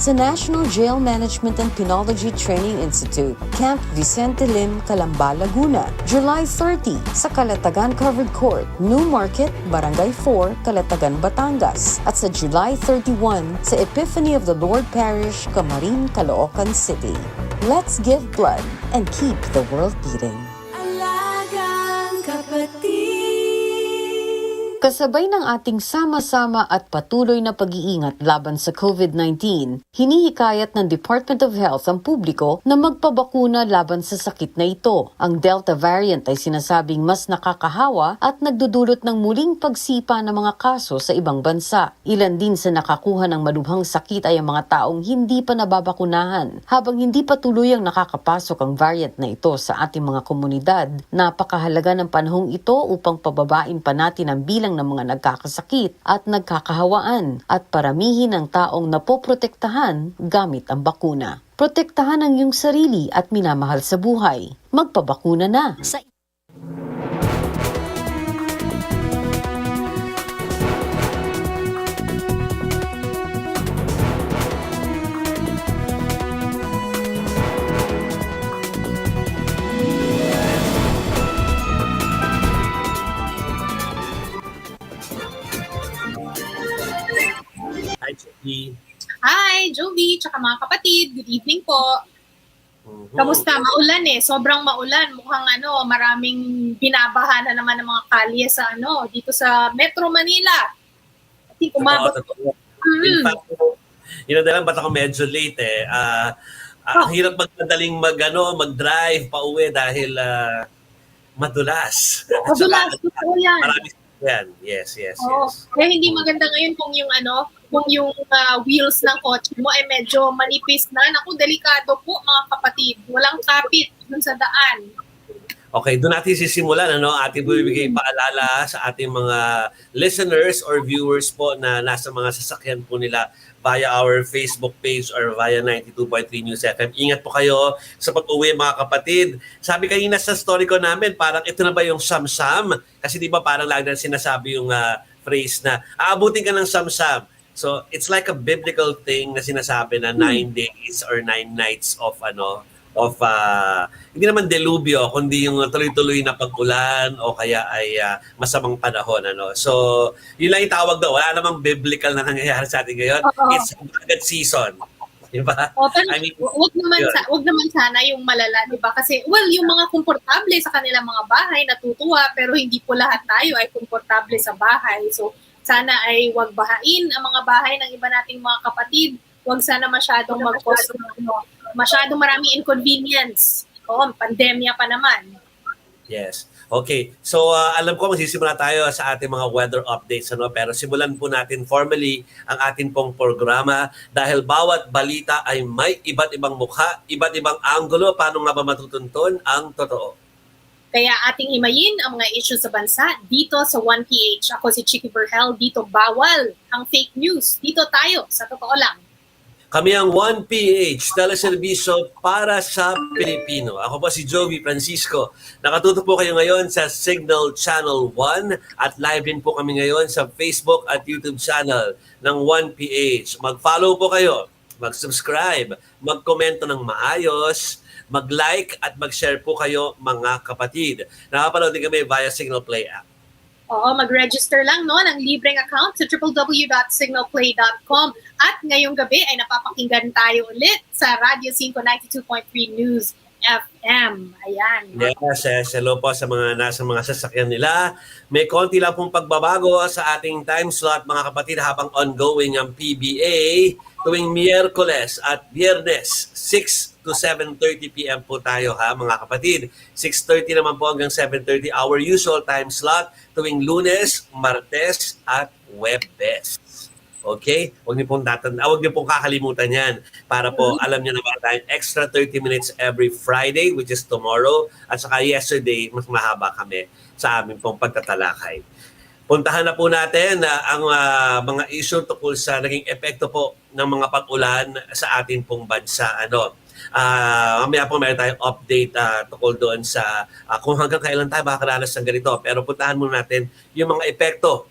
sa National Jail Management and Penology Training Institute, Camp Vicente Lim, Calamba, Laguna. July 30 sa Calatagan Covered Court, New Market, Barangay 4, Calatagan, Batangas. At sa July 31 sa Epiphany of the Lord Parish, Camarin, Caloocan City. Let's give blood and keep the world beating. Alagang kapatid. Kasabay ng ating sama-sama at patuloy na pag-iingat laban sa COVID-19, hinihikayat ng Department of Health ang publiko na magpabakuna laban sa sakit na ito. Ang Delta variant ay sinasabing mas nakakahawa at nagdudulot ng muling pagsipa ng mga kaso sa ibang bansa. Ilan din sa nakakuha ng malubhang sakit ay ang mga taong hindi pa nababakunahan. Habang hindi pa tuluyang nakakapasok ang variant na ito sa ating mga komunidad, napakahalaga ng panahong ito upang pababain pa natin ang bilang ng mga nagkakasakit at nagkakahawaan at paramihin ang taong napoprotektahan gamit ang bakuna. Protektahan ang iyong sarili at minamahal sa buhay. Magpabakuna na! Hi, Chiqui. Hi, Jove, tsaka mga kapatid. Good evening po. Kamusta? Maulan eh. Sobrang maulan. Mukhang maraming binabaha na naman ng mga kalye sa dito sa Metro Manila. I think umabot. In fact, dahil ba't ako medyo late eh. Ang hirap magmadaling mag-drive pa uwi dahil madulas. Madulas. Totoo yan. Maraming yan. Yes. Kaya hindi maganda ngayon kung yung wheels ng kotse mo ay medyo manipis na. Naku, delikado po mga kapatid. Walang kapit dun sa daan. Okay, doon natin sisimulan. Ating bibigay paalala sa ating mga listeners or viewers po na nasa mga sasakyan po nila via our Facebook page or via 92.3 News FM. Ingat po kayo sa pag-uwi mga kapatid. Sabi kanina sa story ko namin, parang ito na ba yung samsam? Kasi di ba parang lagi na sinasabi yung phrase na aabutin ka ng samsam. So, it's like a biblical thing na sinasabi na 9 days or 9 nights of hindi naman delubyo, kundi yung tuloy-tuloy na pag-ulan o kaya ay masamang panahon. So, yun lang yung tawag daw. Wala namang biblical na nangyayari sa atin ngayon. It's agad season. Diba? Pero wag naman sana yung malala, diba? Kasi, yung mga komportable sa kanilang mga bahay, natutuwa, pero hindi po lahat tayo ay komportable sa bahay. So, sana ay wag bahain ang mga bahay ng iba nating mga kapatid. Wag sana masyadong mag-cause masyadong maraming inconvenience. Pandemya pa naman. Yes. Okay. So, alam ko magsisimula tayo sa ating mga weather updates. Pero simulan po natin formally ang ating pong programa dahil bawat balita ay may iba't ibang mukha, iba't ibang anggulo. Paano nga ba matutunton ang totoo? Kaya ating himayin ang mga issue sa bansa dito sa 1PH. Ako si Chiqui Vergel. Dito bawal ang fake news. Dito tayo sa totoo lang. Kami ang 1PH, teleserbisyo para sa Pilipino. Ako po si Jove Francisco. Nakatutok po kayo ngayon sa Signal Channel 1 at live din po kami ngayon sa Facebook at YouTube channel ng 1PH. Mag-follow po kayo, mag-subscribe, mag-komento ng maayos, mag-like at mag-share po kayo mga kapatid. Nakapanood din kami via Signal Play app. Mag-register lang ng libreng account sa www.signalplay.com. At ngayong gabi ay napapakinggan tayo ulit sa Radio 592.3 News FM. Ayan. Yes, hello po sa mga nasa mga sasakyan nila. May konti lang pong pagbabago sa ating time slot mga kapatid habang ongoing ang PBA tuwing Miyerkules at Biyernes 6 to 7:30 p.m. po tayo mga kapatid. 6:30 naman po hanggang 7:30 our usual time slot tuwing Lunes, Martes at Webes. Okay? Huwag niyo pong kakalimutan yan para po alam niyo na meron tayong extra 30 minutes every Friday which is tomorrow at saka yesterday mas mahaba kami sa aming pong pagtatalakay. Puntahan na po natin ang mga issue tungkol sa naging epekto po ng mga pag-ulan sa atin pong bansa. Mamaya po meron tayong update tungkol doon sa kung hanggang kailan tayo makakaranas ng ganito. Pero puntahan muna natin yung mga epekto.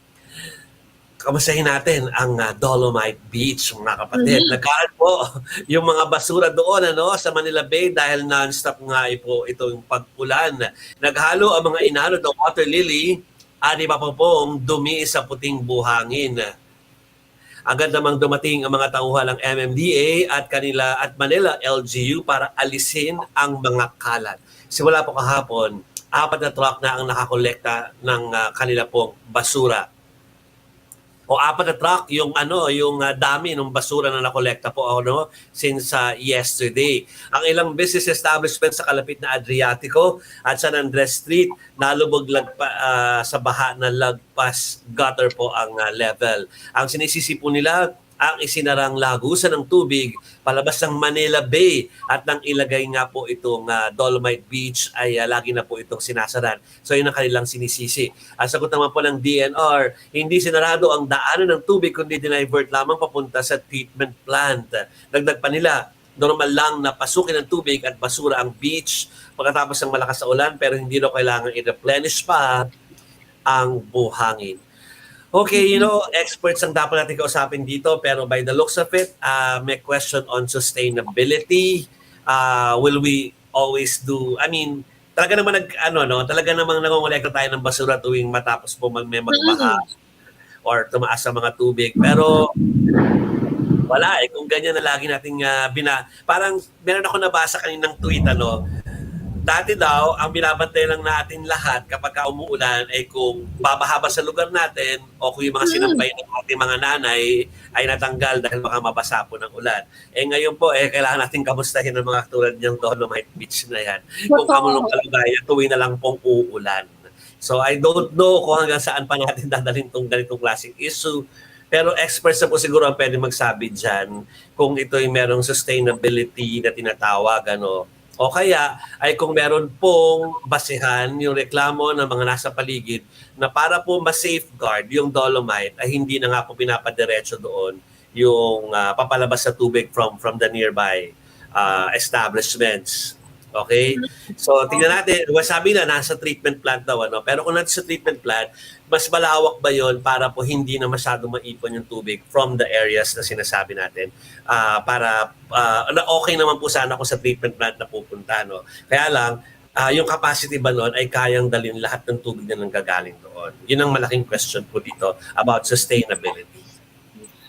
kamustahin natin ang Dolomite Beach, mga kapatid. Nagkaan po yung mga basura doon sa Manila Bay dahil non-stop nga po itong pag-ulan. Naghalo ang mga inano ng water lily at iba pa pong dumi sa puting buhangin. Agad namang dumating ang mga tauhan ng MMDA at Manila LGU para alisin ang mga kalat. Simula po kahapon, 4 na truck na ang nakakolekta ng kanila pong basura. O 4 na truck yung dami ng basura na nakolekta po since yesterday. Ang ilang business establishment sa kalapit na Adriatico at San Andres Street nalubog sa baha na lagpas gutter po ang level. Ang sinisisi po nila ang isinarang lagusan ng tubig palabas ng Manila Bay at nang ilagay nga po itong Dolomite Beach ay lagi na po itong sinasaran. So yun ang kanilang sinisisi. Ang sagot naman po ng DNR, hindi sinarado ang daanan ng tubig kundi dinivert lamang papunta sa treatment plant. Dagdag pa nila, normal lang na pasukin ng tubig at basura ang beach pagkatapos ng malakas na ulan pero hindi na kailangan i-replenish pa ang buhangin. Okay, experts ang dapat natin kausapin dito pero by the looks of it, may question on sustainability. Will we always do, talaga naman talaga namang nangongolekta tayo ng basura tuwing matapos po may magbaha or tumaas sa mga tubig. Pero wala kung ganyan na lagi nating parang meron ako nabasa kaninang tweet dati daw, ang binabantay lang natin lahat kapag umuulan ay kung babaha ba sa lugar natin o kung yung mga sinampay ng ating mga nanay ay natanggal dahil baka mabasa po ng ulan. Ngayon po, kailangan natin kamustahin ng mga tulad niyang Dolomite Beach na yan. Kung kamulong kalagayan, tuwing na lang pong uulan. So I don't know kung hanggang saan pa natin dadalhin itong ganitong klaseng issue. Pero experts na po siguro ang pwede magsabi dyan kung ito'y merong sustainability na tinatawag, o kaya ay kung meron pong basehan yung reklamo ng mga nasa paligid na para po ma-safeguard yung Dolomite ay hindi na nga po pinapadiretso doon yung papalabas sa tubig from the nearby establishments. Okay? So, tingnan natin. Sabi na, nasa treatment plant daw. Pero kung nasa treatment plant, mas malawak ba yon para po hindi na masyadong maipon yung tubig from the areas na sinasabi natin okay naman po sana kung sa treatment plant na pupunta. Kaya lang, yung capacity ba noon ay kayang dalhin lahat ng tubig na nanggagaling doon? Yun ang malaking question po dito about sustainability.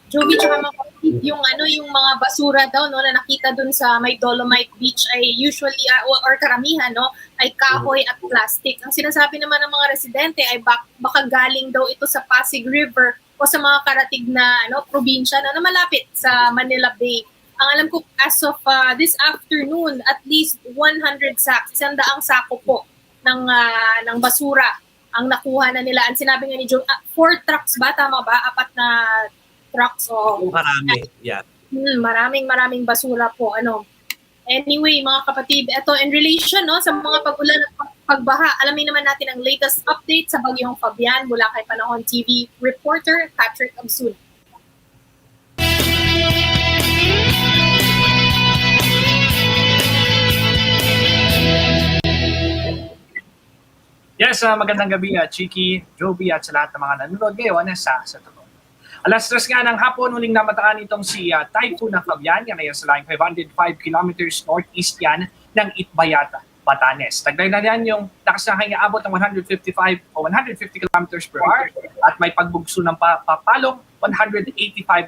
Jove, tsaka yung mga basura daw na nakita dun sa may Dolomite Beach ay usually or karamihan ay kahoy at plastic. Ang sinasabi naman ng mga residente ay baka galing daw ito sa Pasig River o sa mga karatig na probinsya na malapit sa Manila Bay. Ang alam ko as of this afternoon, at least 100 sacks, 100 sako po ng basura ang nakuha na nila. Ang sinabi nga ni Jove, 4 trucks ba? Tama ba? 4 na trucks o marami, yeah. Maraming basura po Anyway, mga kapatid, ito in relation sa mga pag-ulan at pagbaha. Alamin naman natin ang latest update sa bagyong Fabian mula kay Panahon TV reporter Patrick Absun. Yes, magandang gabi Chiqui, Jove at sa lahat ng mga nanonood ngayon sa Totoo. Alas 3 nga ng hapon, huling namataan itong si Typhoon na Fabian, yan ay sa laing 505 kilometers northeast yan ng Itbayata, Batanes. Taglay na yan yung lakas na kanya abot ng 150 kilometers per hour at may pagbugso ng papalong 185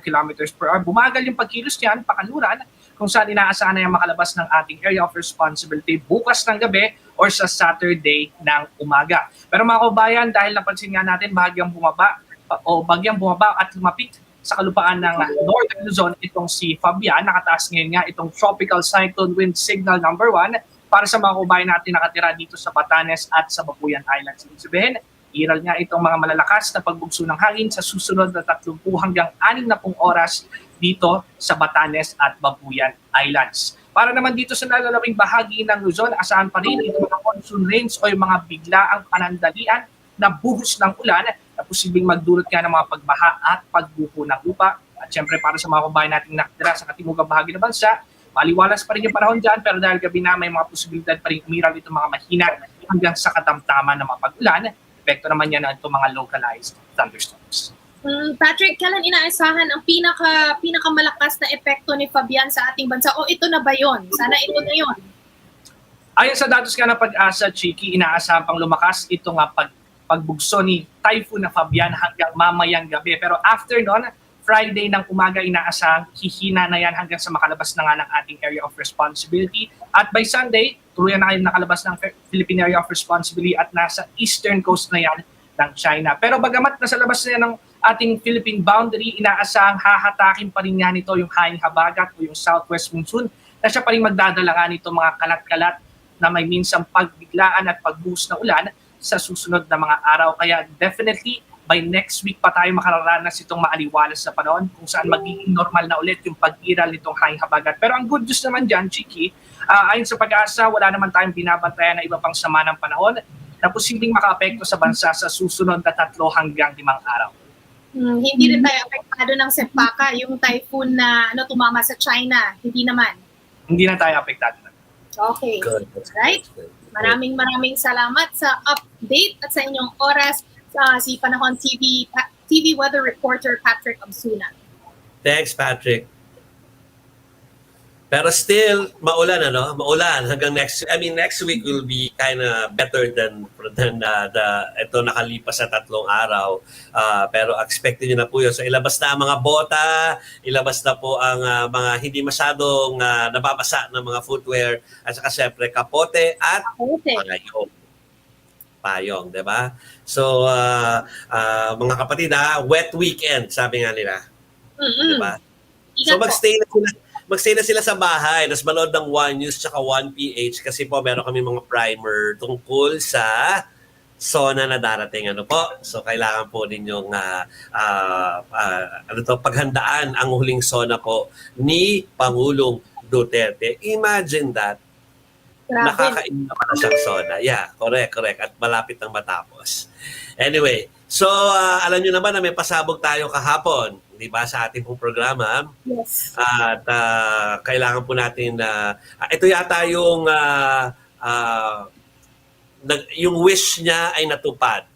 kilometers per hour. Bumagal yung pagkilos niyan, pakaluran, kung saan inaasahan na yung makalabas ng ating area of responsibility bukas ng gabi or sa Saturday ng umaga. Pero mga kabayan, dahil napansin nga natin bahagyang bumaba at lumapit sa kalupaan ng Northern Luzon itong si Fabian. Nakataas ngayon nga itong tropical cyclone wind signal number 1 para sa mga kabayan natin nakatira dito sa Batanes at sa Babuyan Islands. Ibig sabihin, iral nga itong mga malalakas na pagbugso ng hangin sa susunod na 30 hanggang 60 oras dito sa Batanes at Babuyan Islands. Para naman dito sa nalalawing bahagi ng Luzon, asahan pa rin itong mga monsoon rains o yung mga biglaang panandalian na buhos ng ulan na posibleng magdulot nga ng mga pagbaha at pagbuho ng lupa. At syempre para sa mga kabayan nating nakatira sa katimugang bahagi ng bansa, maliwalas pa rin yung panahon dyan, pero dahil gabi na may mga posibilidad pa rin umiral itong mga mahina hanggang sa katamtaman ng mga pag-ulan, epekto naman yan ng itong mga localized thunderstorms. Patrick, kailan inaasahan ang pinakamalakas na epekto ni Fabian sa ating bansa? O ito na ba yon? Sana ito na yon. Ayon sa datos nga ng Pag-asa, Chiqui, inaasahan pang lumakas ito nga pagbugso ni Typhoon na Fabian hanggang mamayang gabi. Pero after nun, Friday ng umaga inaasahan, hihina na yan hanggang sa makalabas na nga ng ating area of responsibility. At by Sunday, tuluyan na kayo nakalabas ng Philippine Area of Responsibility at nasa eastern coast na yan ng China. Pero bagamat nasa labas na yan ng ating Philippine boundary, inaasahang hahatakin pa rin nga nito yung hanging habagat o yung southwest monsoon na siya pa rin magdadala nga nito mga kalat-kalat na may minsang pagbiglaan at pagbuhos na ulan sa susunod na mga araw. Kaya definitely, by next week pa tayo makararanas itong maaliwalas na panahon kung saan magiging normal na ulit yung pag-iral nitong hanging habagat. Pero ang good news naman dyan, Chiqui, ayon sa Pag-asa, wala naman tayong binabantayan na iba pang sama ng panahon na posibleng makaapekto sa bansa sa susunod na 3 hanggang 5 araw. Hindi rin tayo apektado ng Sepaka, yung typhoon na tumama sa China. Hindi naman. Hindi na tayo apektado. Okay. Good. Right? Maraming salamat sa update at sa inyong oras si Panahon TV weather reporter Patrick Absuna. Thanks, Patrick. Pero still, maulan, ano? Maulan hanggang next week will be kind of better than ito nakalipas sa 3 araw. Pero expected nyo na po yun. So ilabas na ang mga bota, ilabas na po ang mga hindi masyadong nababasa ng mga footwear, at saka syempre kapote at payong, di ba? So, mga kapatid, wet weekend, sabi nga nila. Di ba? So magstay na sila sa bahay, tapos manood ng One News tsaka 1PH kasi po meron kami mga primer tungkol sa SONA na darating. Ano po? So kailangan po ninyong paghandaan ang huling SONA po ni Pangulong Duterte. Imagine that. Nakakain naman na siyang SONA. Yeah, correct. At malapit nang matapos. Anyway, so alam nyo naman na may pasabog tayo kahapon, di ba, sa ating pong programa. Yes. At kailangan po natin ito yata yung wish niya ay natupad.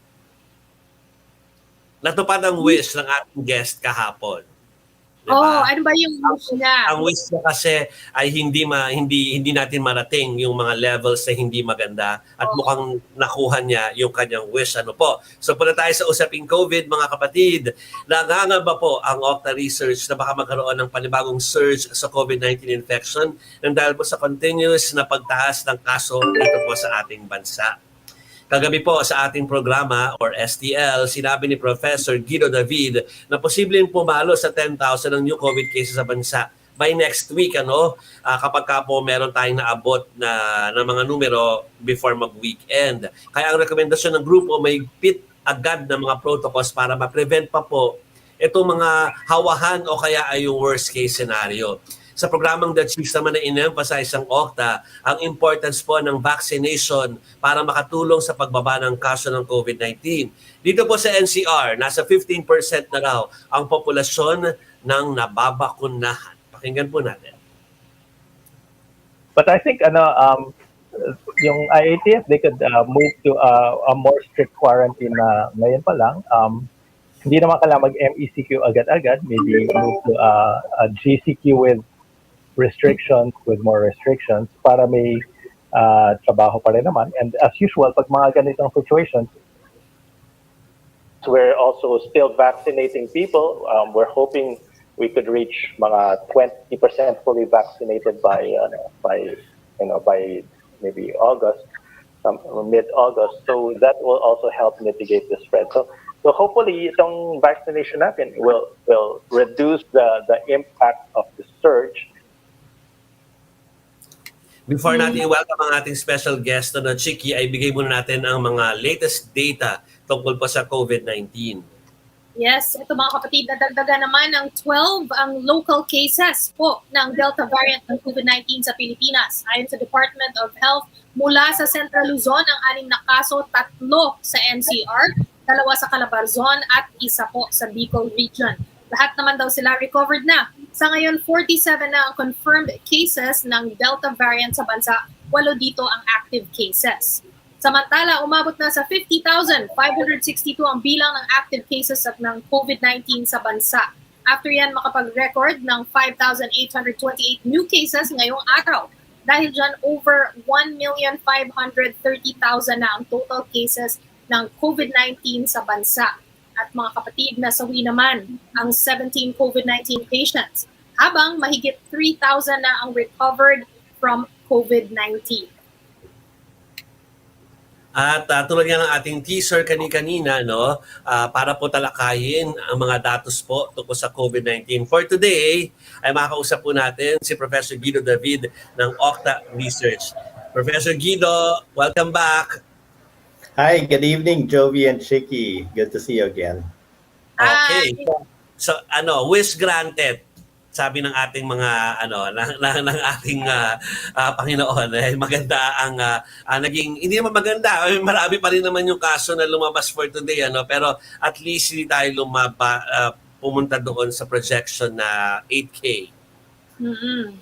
Natupad ang wish ng ating guest kahapon. Diba? Ano ba yung wish niya? Ang wish niya kasi ay hindi natin marating yung mga levels na hindi maganda at mukhang nakuha niya yung kanyang wish. Ano po? So punta tayo sa usaping COVID, mga kapatid. Nangangamba po ang OCTA Research na baka magkaroon ng panibagong surge sa COVID-19 infection nang dahil po sa continuous na pagtaas ng kaso dito po sa ating bansa. Kagabi po sa ating programa or STL, sinabi ni Professor Guido David na posibleng pumalo sa 10,000 ng new COVID cases sa bansa by next week, kapag ka po meron tayong naabot na mga numero before mag-weekend. Kaya ang rekomendasyon ng grupo may higpit agad na mga protocols para ma-prevent pa po itong mga hawahan o kaya ay yung worst case scenario. Sa programang The Chiefs naman na in-emphasize ang OCTA ang importance po ng vaccination para makatulong sa pagbaba ng kaso ng COVID-19. Dito po sa NCR, nasa 15% na raw ang populasyon ng nababakunahan. Pakinggan po natin. But I think yung IATF, they could move to a more strict quarantine na ngayon pa lang. Hindi naman kailangan mag-MECQ agad-agad. Maybe move to a GCQ with restrictions, with more restrictions, para may trabaho pa rin naman. And as usual, pag mga ganitong situations, we're also still vaccinating people. We're hoping we could reach mga 20% fully vaccinated by maybe August, mid-August. So that will also help mitigate the spread. So hopefully itong vaccination natin will reduce the impact of the surge. Before natin i-welcome ang ating special guest na Chiqui, ay bigay muna natin ang mga latest data tungkol po sa COVID-19. Yes, ito mga kapatid, nadagdagan naman ng 12 ang local cases po ng Delta variant ng COVID-19 sa Pilipinas. Ayon sa Department of Health, mula sa Central Luzon, ang 6 na kaso, 3 sa NCR, 2 sa Calabarzon at 1 po sa Bicol Region. Lahat naman daw sila recovered na. Sa ngayon, 47 na ang confirmed cases ng Delta variant sa bansa, 8 dito ang active cases. Samantala, umabot na sa 50,562 ang bilang ng active cases ng COVID-19 sa bansa. After yan, makapag-record ng 5,828 new cases ngayong araw. Dahil dyan, over 1,530,000 na ang total cases ng COVID-19 sa bansa. At mga kapatid, nasawi naman ang 17 COVID-19 patients, habang mahigit 3,000 na ang recovered from COVID-19. At tulad nga ng ating teaser kanina, no, para po talakayin ang mga datos po tungkol sa COVID-19. For today, ay makakausap po natin si Professor Guido David ng OCTA Research. Professor Guido, welcome back. Hi, good evening, Jove and Chiqui. Good to see you again. Okay. So, wish granted. Sabi ng ating mga ng ating Panginoon, maganda ang naging, hindi naman maganda, marami pa rin naman yung kaso na lumabas for today, pero at least hindi tayo pumunta doon sa projection na 8K. Mm-hmm.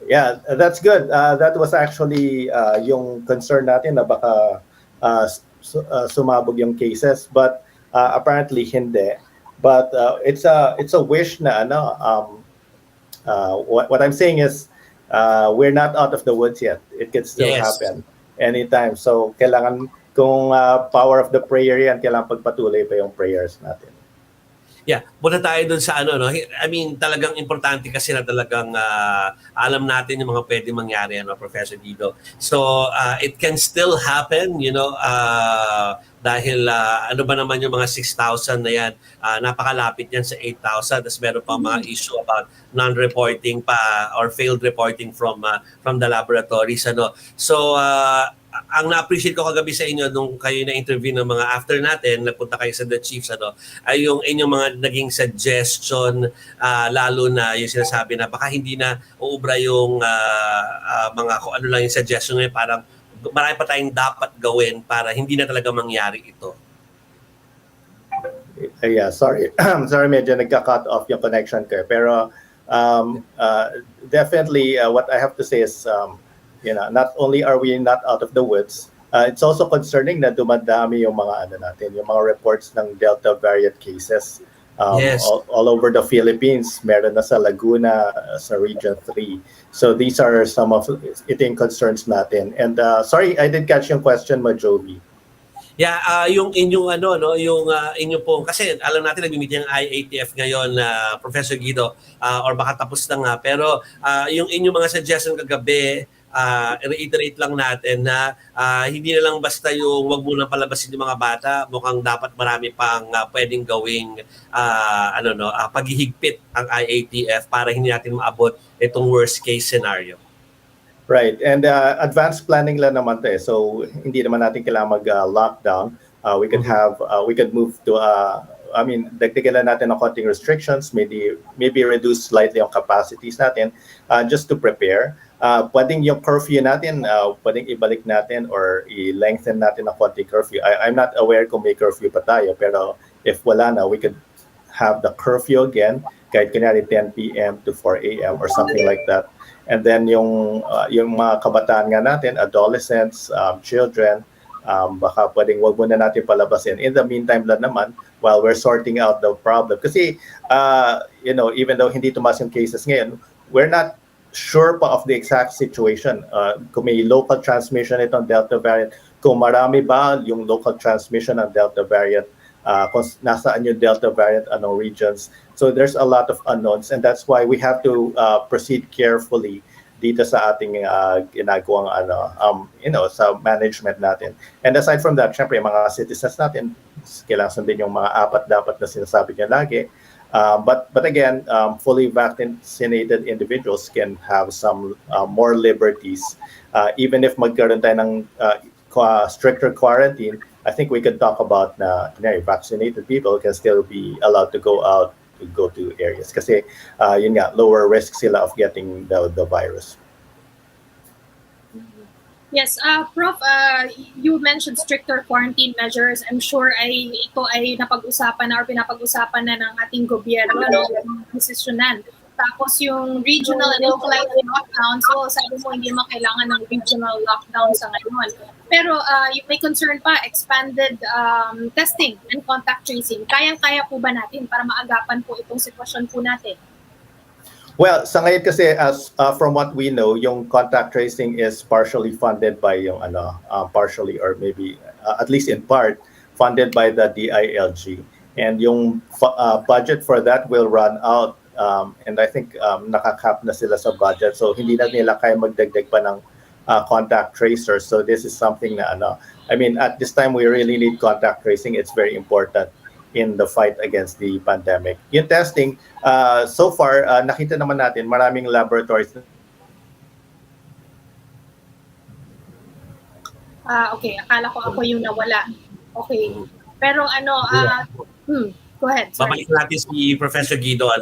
Yeah, that's good. That was actually yung concern natin na baka sumabog yung cases, but apparently hindi. But it's a wish na what I'm saying is we're not out of the woods yet. It can still happen anytime. So kailangan kung power of the prayer yan, kailangan pagpatuloy pa yung prayers natin. Yeah, muna tayo dun sa I mean, talagang importante kasi na talagang alam natin yung mga pwede mangyari, Professor Guido. So, it can still happen, dahil ano ba naman yung mga 6,000 na yan, napakalapit yan sa 8,000. Tapos meron pa mga issue about non-reporting pa or failed reporting from the laboratories. So, ang na-appreciate ko kagabi sa inyo nung kayo na-interview ng mga after natin, nagpunta kayo sa The Chiefs, ay yung inyong mga naging suggestion, lalo na yung sinasabi na baka hindi na uubra yung mga kung ano lang yung suggestion ngayon, parang marami pa tayong dapat gawin para hindi na talaga mangyari ito. Yeah, sorry. Sorry, medyo nagka-cut off yung connection ko. Pero definitely what I have to say is not only are we not out of the woods, it's also concerning na dumadami yung mga yung mga reports ng Delta variant cases all over the Philippines. Meron na sa Laguna, sa Region 3. So these are some of yung concerns natin. And sorry, I didn't catch yung question mo, Jovi. Yeah, yung inyong yung inyo po, kasi alam natin nag-meet yung IATF ngayon, Professor Guido, or baka tapos na nga, pero yung inyong mga suggestion kagabi, reiterate lang natin na hindi na lang basta yung wag mo nang palabasin yung mga bata, mukhang dapat marami pang pwedeng gawing paghihigpit ang IATF para hindi natin maabot itong worst case scenario. Right, and advanced planning lang naman to so hindi naman natin kailangan mag-lockdown. We could move to dagdagan lang natin ng konting restrictions, maybe reduce slightly ang capacities natin just to prepare. Pwedeng yung curfew natin, pwedeng ibalik natin or i-lengthen natin ang konting curfew. I'm not aware kung may curfew pa tayo, pero if wala na, we could have the curfew again, kahit kunyari 10 p.m. to 4 a.m. or something like that. And then yung mga kabataan nga natin, adolescents, children, baka pwedeng wag muna natin palabasin. In the meantime lang naman, while we're sorting out the problem. Kasi, even though hindi tumaas yung cases ngayon, we're not sure pa of the exact situation. Kung may local transmission itong Delta variant, kung marami ba yung local transmission ng Delta variant, kung nasaan yung Delta variant, anong regions. So there's a lot of unknowns, and that's why we have to proceed carefully dito sa ating ginagawang sa management natin. And aside from that, syempre mga citizens natin, kailangan sundin yung mga dapat na sinasabi niya lagi. But again, fully vaccinated individuals can have some more liberties. Even if magkaroon tayo ng stricter quarantine, I think we could talk about na vaccinated people can still be allowed to go out, to go to areas. Kasi yun nga, lower risk sila of getting the virus. Yes, Prof, you mentioned stricter quarantine measures. I'm sure ito ay napag-usapan na or pinapag-usapan na ng ating gobyerno, desisyonan. Tapos yung regional and localized lockdown, so sabi mo hindi naman kailangan ng regional lockdown sa ngayon. Pero may concern pa, expanded testing and contact tracing. Kayang-kaya po ba natin para maagapan po itong sitwasyon po natin? Well, sa ngayon kasi as from what we know, yung contact tracing is partially funded by yung partially or maybe at least in part funded by the DILG. And yung budget for that will run out and I think nakakap na sila sa budget. So hindi na nila kaya magdagdag pa ng contact tracers. So this is something na I mean, at this time we really need contact tracing. It's very important in the fight against the pandemic. Yung testing, so far, nakita naman natin maraming laboratories. Okay, akala ko ako yung nawala. Okay. Pero go ahead. Sorry. Babalik natin si Professor Guido.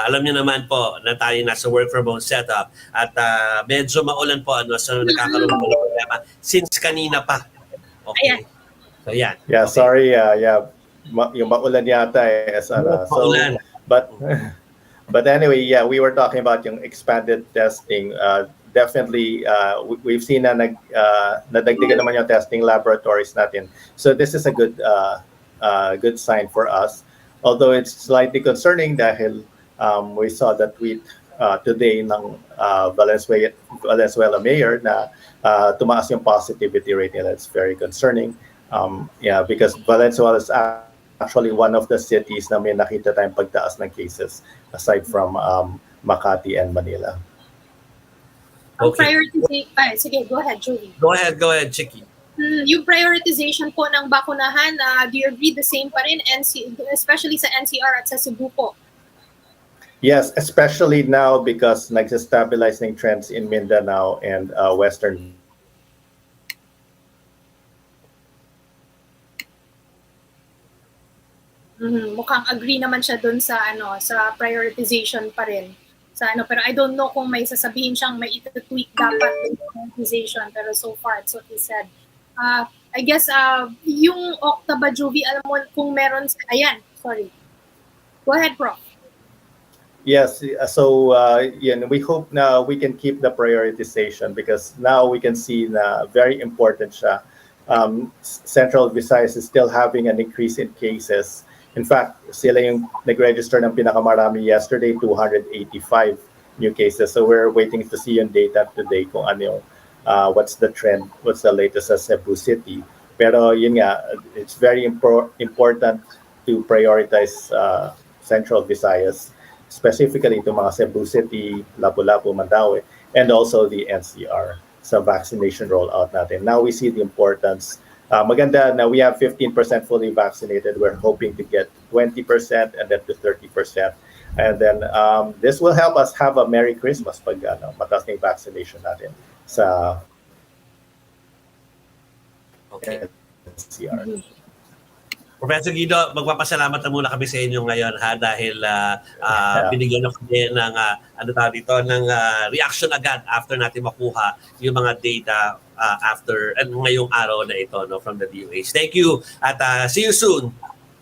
Alam niyo naman po na tayo nasa work from home setup at medyo maulan po so nakakaroon po ng problema since kanina pa. Okay. Ayan. So yan. Yeah, okay. sorry. Yung maulan yata so but anyway, yeah, we were talking about yung expanded testing. Definitely we've seen na nadagdagan naman yung testing laboratories natin. So this is a good sign for us. Although it's slightly concerning dahil we saw the tweet today ng Valenzuela Mayor na tumaas yung positivity rate nila. It's very concerning. Because Valenzuela is actually one of the cities na may nakita tayong pagtaas ng cases aside from Makati and Manila. Okay. Sige, go ahead, Julie. Go ahead, Chiqui. Yung prioritization po ng bakunahan, do you agree the same pa rin, especially sa NCR at sa Cebu po? Yes, especially now because nag-stabilize ng trends in Mindanao and Western. Mukhang agree naman siya dun sa sa prioritization pa rin. Pero I don't know kung may sasabihin siyang may ito-tweak dapat yung prioritization, pero so far it's what he said. I guess yung OCTA ba, Jove, alam mo kung meron ayan, sorry. Go ahead, Prof. Yes, so we hope now we can keep the prioritization because now we can see na very important siya. Central Visayas is still having an increase in cases. In fact, sila yung nag-register ng pinakamarami yesterday, 285 new cases. So we're waiting to see yung data today kung ano yung what's the trend, what's the latest sa Cebu City. Pero yun nga, it's very important to prioritize Central Visayas, specifically to mga Cebu City, Lapu-Lapu, Mandaue, and also the NCR sa vaccination rollout natin. Now we see the importance. Maganda na we have 15% fully vaccinated. We're hoping to get 20% and then to 30%. And then this will help us have a Merry Christmas pag mataas na yung vaccination natin sa NCR. Professor Guido, magpapasalamat na muna kami sa inyo ngayon dahil binigyan nyo kami ng ng reaction agad after natin makuha yung mga data after ngayong araw na ito from the DOH. Thank you at see you soon.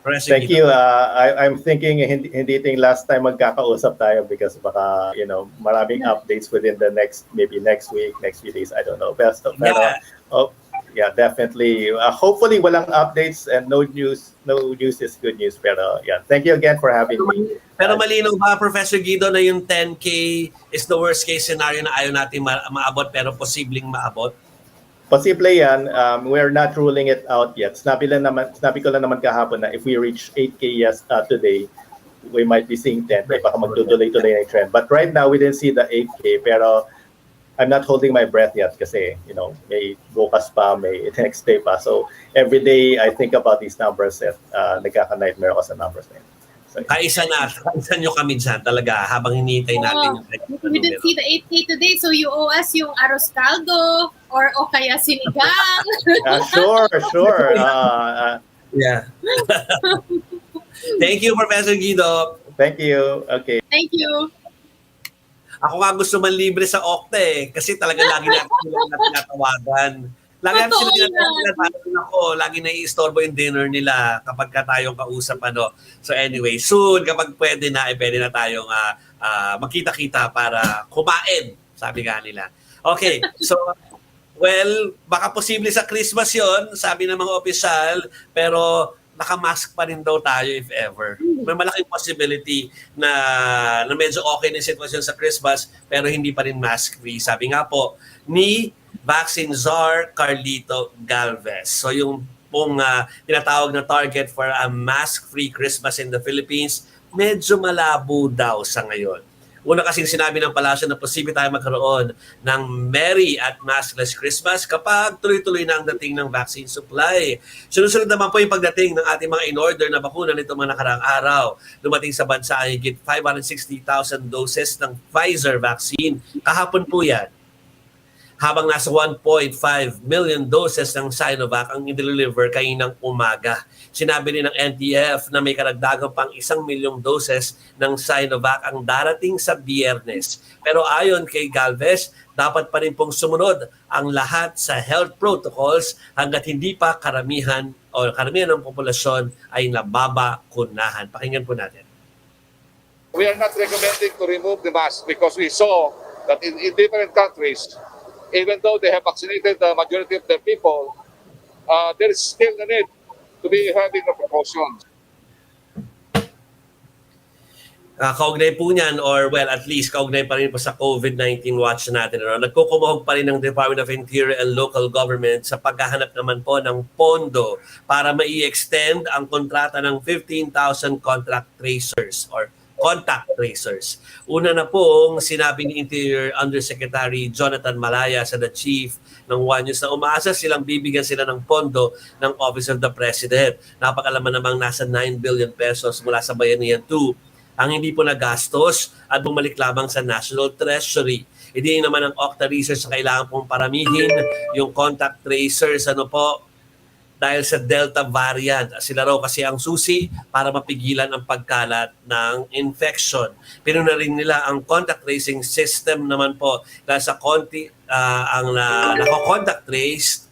Professor Thank Guido. you. I'm thinking hindi ting last time magkakausap tayo because baka maraming updates within the next week, next few days, I don't know. Yeah, definitely. Hopefully, walang updates and no news. No news is good news. Pero yeah, thank you again for having me. Pero malinaw ba, Professor Guido, na yung 10K is the worst case scenario na ayaw natin maabot pero posibleng maabot? Posible yan. We're not ruling it out yet. Sinabi ko lang naman kahapon na if we reach 8K today, we might be seeing 10. Baka magtutuloy-tuloy ng trend. But right now, we didn't see the 8K. Pero I'm not holding my breath yet kasi, may bukas pa, may next day pa. So every day I think about these numbers at nagkaka-nightmare ako sa numbers na yun. So, kaisa nyo kami dyan talaga habang hinihintay natin. We didn't see the 8K today, so you owe us yung arroz caldo o kaya sinigang. Sure. Yeah. Thank you, Professor Guido. Thank you. Okay. Thank you. Ako nga gusto man libre sa OCTA kasi talaga lagi natin sila tinatawagan. Lagi natin sila tinatawagan ako. Lagi nai-istorbo yung dinner nila kapag tayong kausap. So anyway, soon kapag pwede na tayong magkita-kita para kumain, sabi nga nila. Okay, so well, baka posible sa Christmas yon, sabi ng mga opisyal, pero nakamask pa rin daw tayo if ever. May malaking possibility na medyo okay na yung sitwasyon sa Christmas, pero hindi pa rin mask-free. Sabi nga po ni Vaccine Czar Carlito Galvez. So yung pong tinatawag na target for a mask-free Christmas in the Philippines, medyo malabo daw sa ngayon. Una kasing sinabi ng palasyo na posible tayo magkaroon ng merry at maskless Christmas kapag tuloy-tuloy na ang dating ng vaccine supply. Sunod-sunod naman po yung pagdating ng ating mga in-order na bakuna nito mga nakaraang araw. Dumating sa bansa ay higit 560,000 doses ng Pfizer vaccine. Kahapon po yan. Habang nasa 1.5 million doses ng Sinovac ang i-deliver kaninang umaga. Sinabi rin ng NTF na may karagdagang pang 1 milyong doses ng Sinovac ang darating sa Biyernes. Pero ayon kay Galvez, dapat pa rin pong sumunod ang lahat sa health protocols hanggat hindi pa karamihan ng populasyon ay nababakunahan. Pakinggan po natin. We are not recommending to remove the mask because we saw that in different countries, even though they have vaccinated the majority of the people, there is still the need to be having the precautions. Kaugnay po niyan, or well, at least kaugnay pa rin po sa COVID-19 watch natin. Nagkukumahog pa rin ng Department of Interior and Local Government sa paghahanap naman po ng pondo para mai-extend ang kontrata ng 15,000 contract tracers or contact tracers. Una na pong sinabi ni Interior Undersecretary Jonathan Malaya sa The Chief ng One News na umaasa silang bibigyan sila ng pondo ng Office of the President. Napakalaman namang nasa 9 billion pesos mula sa Bayani Agbayani ang hindi po nagastos at bumalik lamang sa National Treasury. Hindi naman ang OCTA Research na kailangan pong paramihin yung contact tracers dahil sa Delta variant. Sila raw kasi ang susi para mapigilan ang pagkalat ng infection. Pero na rin nila ang contact tracing system naman po dahil sa ang nako-contact traced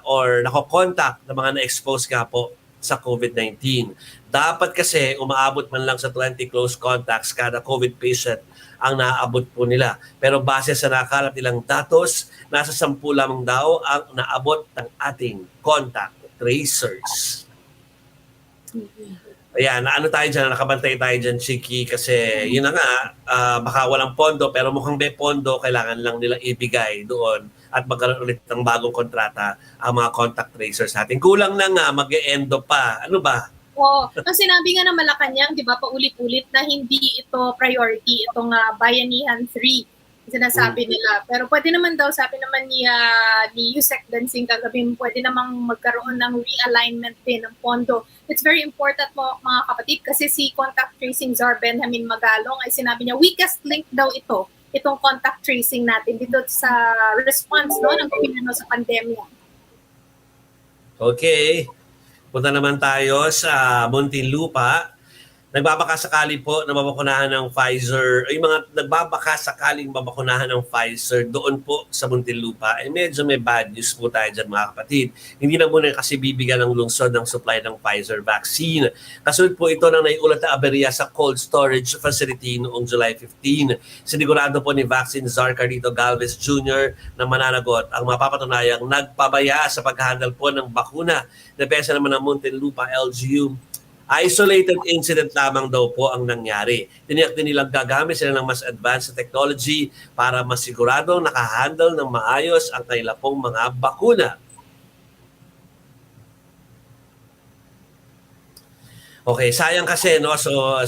or nako-contact na mga na-expose nga po sa COVID-19. Dapat kasi umaabot man lang sa 20 close contacts kada COVID patient ang naaabot po nila. Pero base sa nakakalap nilang datos, nasa 10 lamang daw ang naabot ng ating contact tracers. Ayan, tayo dyan, nakabantay tayo dyan, Chiqui, kasi yun na nga, baka walang pondo, pero mukhang may pondo, kailangan lang nilang ibigay doon at magkaroon ulit ng bagong kontrata ang mga contact tracers natin. Kulang na nga, mag-e-endo pa. Ano ba? Ang sinabi nga ng Malacanang, di ba, paulit-ulit na hindi ito priority, itong Bayanihan 3, sinasabi nila. Pero pwede naman daw, sabi naman ni Yusek Dancing kagabi, pwede namang magkaroon ng realignment din ng pondo. It's very important po, mga kapatid, kasi si contact tracing Czar Benjamin Magalong ay sinabi niya, weakest link daw itong contact tracing natin dito sa response ng gobyerno sa pandemya. Okay. Punta naman tayo sa Muntinlupa. Nagbabakasakali po na mabakunahan ng Pfizer, yung mga nagbabakasakaling mabakunahan ng Pfizer doon po sa Muntinlupa, medyo may bad news po tayo dyan mga kapatid. Hindi na muna kasi bibigyan ng lungsod ng supply ng Pfizer vaccine. Kasunod po ito ng naiulat na aberya sa cold storage facility noong July 15. Sinigurado po ni Vaccine Czar Carlito Galvez Jr. na mananagot ang mapapatunayang nagpabaya sa pag-handle po ng bakuna. Depensa naman ng Muntinlupa LGU, isolated incident lamang daw po ang nangyari. Tiniyak din nilang gagamit sila ng mas advanced technology para masigurado nakahandle ng maayos ang kanila pong mga bakuna. Okay, sayang kasi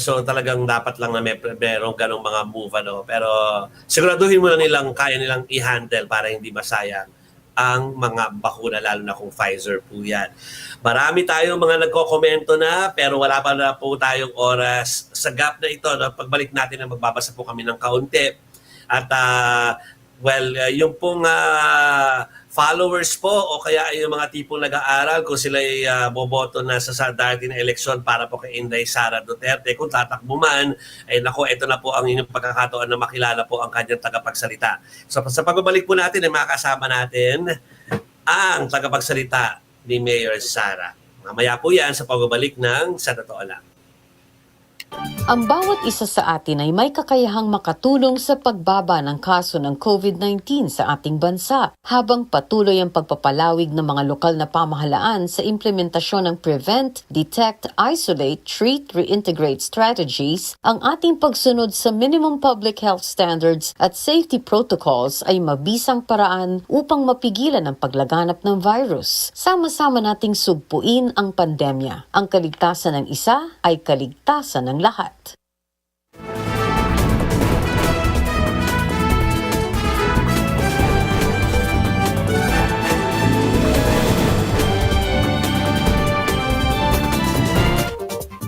so talagang dapat lang na merong ganong mga move pero siguraduhin mo na kaya nilang i-handle para hindi masayang ang mga bakuna, lalo na kung Pfizer po yan. Marami tayong mga nagko-komento na pero wala pa na po tayong oras sa gap na ito. Pagbalik natin na magbabasa po kami ng kaunti. At yung pong followers po o kaya yung mga tipong nag-aaral kung sila ay boboto na sa darating na eleksyon para po kay Inday Sara Duterte, kung tatakbo man, ito na po ang inyong pagkakataon na makilala po ang kanyang tagapagsalita. So sa pagbabalik po natin, makakasama natin ang tagapagsalita ni Mayor Sara. Mamaya po yan sa pagbabalik ng Sa Totoo Lang. Ang bawat isa sa atin ay may kakayahang makatulong sa pagbaba ng kaso ng COVID-19 sa ating bansa habang patuloy ang pagpapalawig ng mga lokal na pamahalaan sa implementasyon ng Prevent, Detect, Isolate, Treat, Reintegrate strategies. Ang ating pagsunod sa minimum public health standards at safety protocols ay mabisang paraan upang mapigilan ang paglaganap ng virus. Sama-sama nating sugpuin ang pandemya. Ang kaligtasan ng isa ay kaligtasan ng lahat.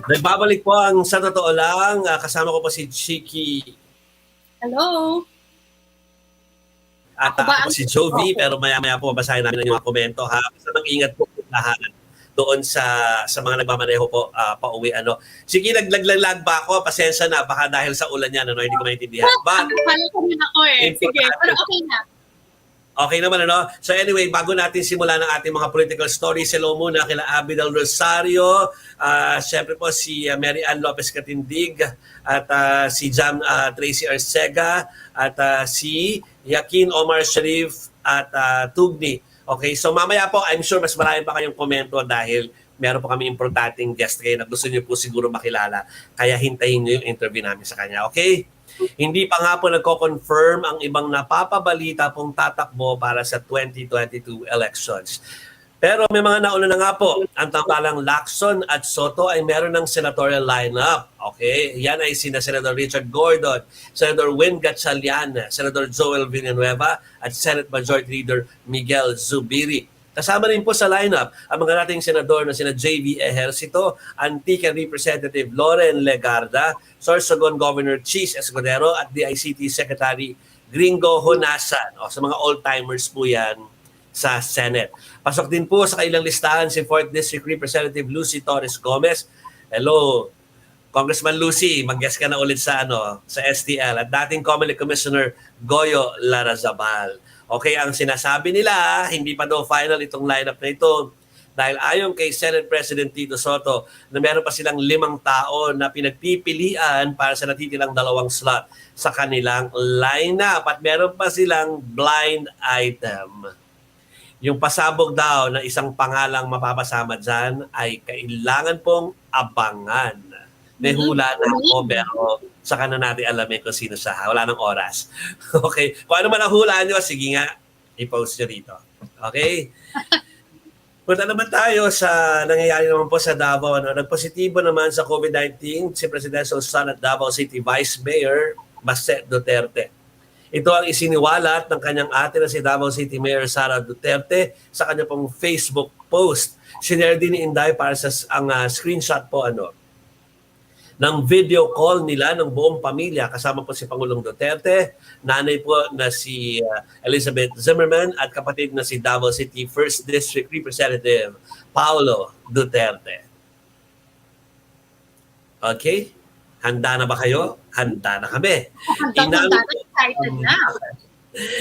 Nagbabalik po ang sa totoo lang. Kasama ko po si Chiqui Hello? at ako po si Jove, pero maya-maya po babasahin namin ang mga komento. Ha? Basta mag-ingat po lahat doon sa mga nagmamaneho po pauwi. Sige, naglag ba ako? Pasensya na, baka dahil sa ulan yan, hindi ko maintindihan. But, Pala ko rin ako eh. Sige, pero okay na. okay naman, So anyway, bago natin simulan ang ating mga political stories, hello muna kila Abby Del Rosario, siyempre po si Mary Ann Lopez Catindig, at si Jam Tracy Arcega, at si Yakin Omar Sharif, at Tugni. Okay, so mamaya po, I'm sure mas marami pa kayong komento dahil meron po kami importanteng guest kayo na gusto niyo po siguro makilala. Kaya hintayin niyo yung interview namin sa kanya, okay? Hindi pa nga po nagko-confirm ang ibang napapabalita pong tatakbo para sa 2022 elections. Pero may mga nauna na nga po. Ang tambalang Lacson at Soto ay meron ng senatorial lineup. Okay? Yan ay sina Senator Richard Gordon, Senator Win Gatchalian, Senator Joel Villanueva at Senate Majority Leader Miguel Zubiri. Kasama rin po sa lineup ang mga dating senador na sina J.V. Ejercito, Antique Representative Loren Legarda, Sorsogon Governor Cheese Escudero at DICT Secretary Gringo Honasan. Sa mga old-timers po yan sa Senate. Pasok din po sa kailang listahan si 4th District Representative Lucy Torres Gomez. Hello, Congressman Lucy, mag-guest ka na ulit sa STL, at dating Comelec Commissioner Goyo Larazabal. Okay, ang sinasabi nila, hindi pa daw final itong lineup na ito dahil ayon kay Senate President Tito Soto na meron pa silang 5 tao na pinagpipilian para sa natitirang 2 slot sa kanilang lineup at meron pa silang blind item. Yung pasabog daw na isang pangalang mapapasama dyan ay kailangan pong abangan. May hula na ako pero saka na natin alamin kung sino siya. Wala nang oras. Okay? Kung ano man ang hulaan nyo, sige nga, i-post nyo rito. Okay? Punta naman tayo sa nangyayari naman po sa Davao. Nagpositibo naman sa COVID-19 si Presidential Son at Davao City Vice Mayor Sara Duterte. Ito ang isiniwalat ng kanyang ate na si Davao City Mayor Sara Duterte sa kanya pong Facebook post. Sinare din ni Inday para sa screenshot po ng video call nila ng buong pamilya. Kasama po si Pangulong Duterte, nanay po na si Elizabeth Zimmerman at kapatid na si Davao City 1st District Representative Paulo Duterte. Okay? Handa na ba kayo? Handa na kami.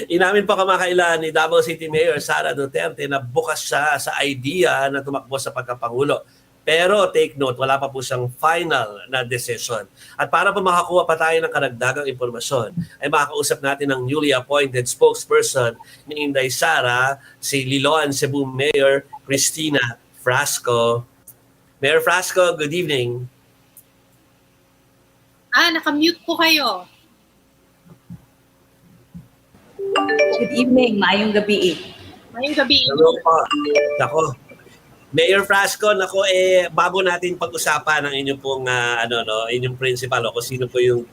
Inamin po kamakailan ni Davao City Mayor Sara Duterte na bukas siya sa idea na tumakbo sa pagkapangulo. Pero take note, wala pa po siyang final na decision. At para po makakuha pa tayo ng karagdagang impormasyon, ay makakausap natin ang newly appointed spokesperson ni Inday Sara, si Liloan Cebu Mayor Christina Frasco. Mayor Frasco, good evening. Nakamute po kayo. Good evening, maayong gabi. Mayong gabi. Hello po. Ako, Mayor Frasco, bago natin pag-usapan ang inyong pong inyong principal kung sino po yung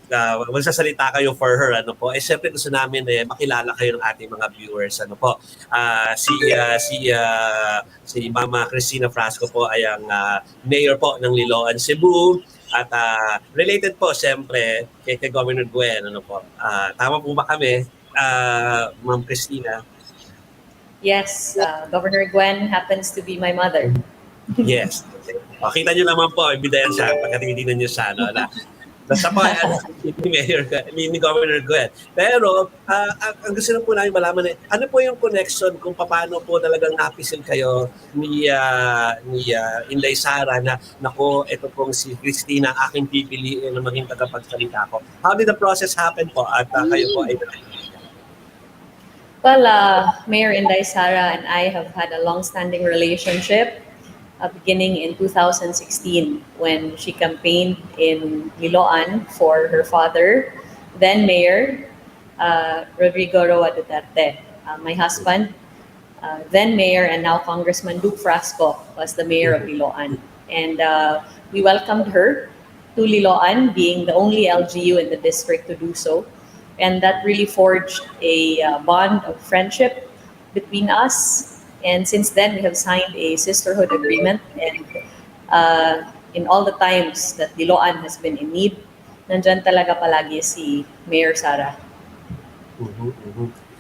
magsasalita kayo for her syempre gusto namin makilala kayo ng ating mga viewers si Mama Christina Frasco po ay ang mayor po ng Liloan, Cebu at related po syempre kay Governor Gwen tama po ba kami Ma'am Christina? Yes, Governor Gwen happens to be my mother. Yes. Kita nyo naman po, ebidensya, pagkatitignan nyo siya. Basta po, ni Mayor, ni Governor Gwen. Pero, ang gusto na po namin malaman, ano po yung connection kung paano po talagang napisil kayo ni Inday Sara na, nako, ito pong si Christina, aking pipiliin na maging tagapagsalita ko. How did the process happen po at kayo po ay Well, Mayor Inday Sara and I have had a long-standing relationship beginning in 2016 when she campaigned in Liloan for her father, then Mayor Rodrigo Duterte. My husband, then Mayor and now Congressman Duke Frasco was the Mayor of Liloan. And we welcomed her to Liloan, being the only LGU in the district to do so. And that really forged a bond of friendship between us. And since then, we have signed a sisterhood agreement. And in all the times that Liloan has been in need, nandyan talaga palagi si Mayor Sara.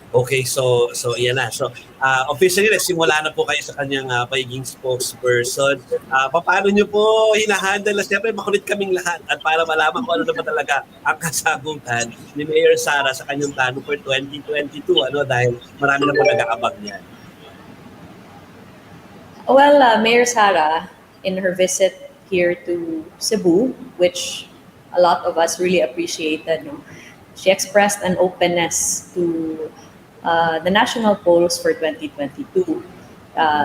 Okay, so yan na. So officially nagsimula na po kayo sa kanyang pagiging spokesperson. Paano niyo po hinahandle? Siyempre makulit kaming lahat at para malaman kung ano na ba talaga ang kasagutan ni Mayor Sara sa kanyang plano for 2022, dahil marami na po nag-aabang niyan. Well, Mayor Sara, in her visit here to Cebu, which a lot of us really appreciated, she expressed an openness to the national polls for 2022.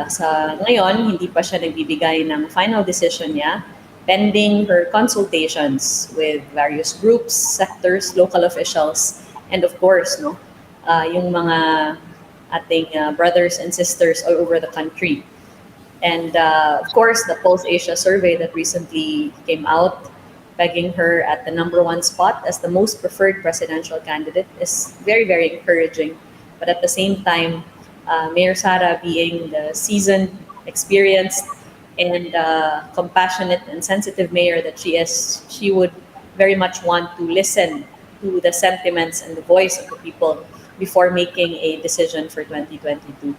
Sa ngayon, hindi pa siya nagbibigay ng final decision niya, pending her consultations with various groups, sectors, local officials, and of course, yung mga ating brothers and sisters all over the country. And of course, the Pulse Asia survey that recently came out, pegging her at the #1 spot as the most preferred presidential candidate is very, very encouraging. But at the same time, Mayor Sara, being the seasoned, experienced, and compassionate and sensitive mayor that she is, she would very much want to listen to the sentiments and the voice of the people before making a decision for 2022.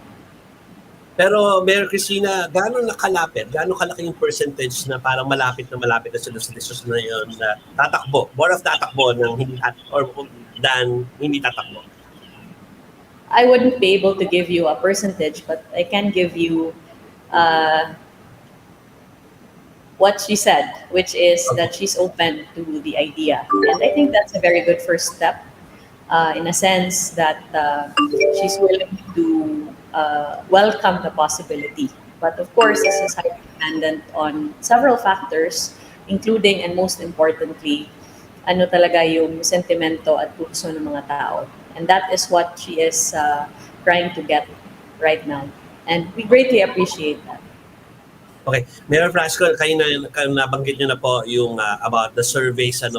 Pero Mayor Christina, gaano nakalapit, gaano kalaki yung percentage na parang malapit na sila sa decision na yun na tatakbo, more of tatakbo ng hindi tatakbo? I wouldn't be able to give you a percentage, but I can give you what she said, which is that she's open to the idea. And I think that's a very good first step, in a sense that she's willing to welcome the possibility. But of course, this is highly dependent on several factors, including and most importantly, ano talaga yung sentimento at puso ng mga tao. And that is what she is trying to get right now. And we greatly appreciate that. Okay. Mayor Frasco, kayo nabanggit nyo na po yung about the surveys, na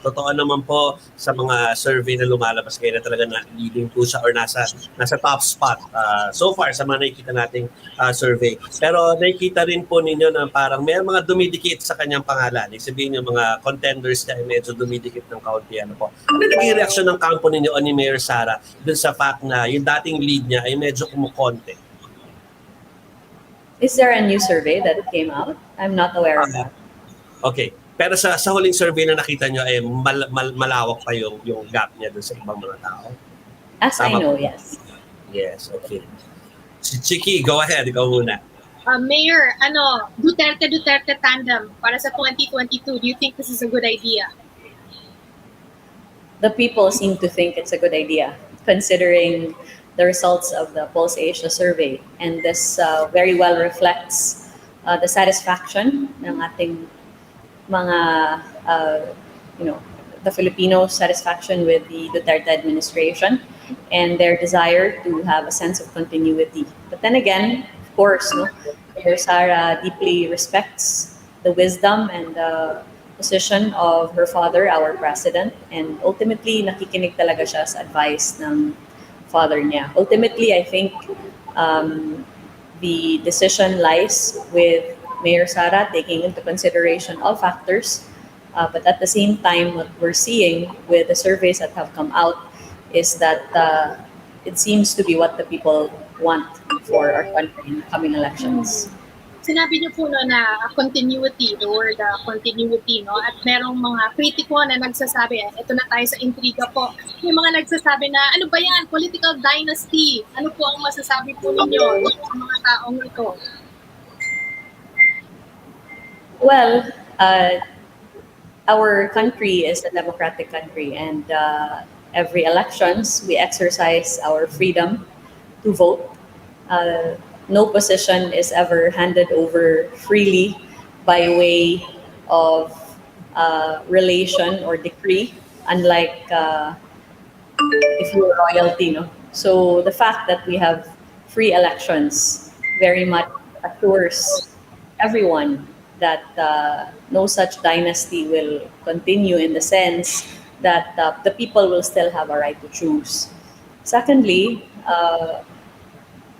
totoo naman po sa mga survey na lumalabas kayo na talaga na leading po siya or nasa top spot so far sa mga nakikita nating survey. Pero nakikita rin po ninyo na parang may mga dumidikit sa kanyang pangalan. Sabihin yung mga contenders na medyo dumidikit ng kaunti. Ano naging reaksyon ng kampo ninyo o ni Mayor Sara dun sa fact na yung dating lead niya ay medyo kumukonte? Is there a new survey that came out? I'm not aware of that. Okay. Pero sa huling survey na nakita nyo, ay malawak pa yung gap niya dun sa ibang mga tao? As I know, yes. Yes, okay. Si Chiqui, go ahead. Ikaw muna. Mayor, Duterte tandem para sa 2022, do you think this is a good idea? The people seem to think it's a good idea, considering the results of the Pulse Asia survey. And this very well reflects the satisfaction ng ating mga, the Filipino satisfaction with the Duterte administration and their desire to have a sense of continuity. But then again, of course, Mayor Sara deeply respects the wisdom and the position of her father, our president, and ultimately nakikinig talaga siya sa advice ng father niya. Ultimately, I think the decision lies with Mayor Sara taking into consideration all factors. But at the same time, what we're seeing with the surveys that have come out is that it seems to be what the people want for our country in the coming elections. sinabi niyo po no, na continuity, the word continuity, no? At merong mga kritiko na nagsasabi, ito na tayo sa intriga po, may mga nagsasabi na, ano ba yan, political dynasty? Ano po ang masasabi po ninyo sa mga taong ito? Well, our country is a democratic country, and every elections we exercise our freedom to vote. No position is ever handed over freely by way of relation or decree, unlike if you're royalty, no? So the fact that we have free elections very much assures everyone that no such dynasty will continue, in the sense that the people will still have a right to choose. Secondly,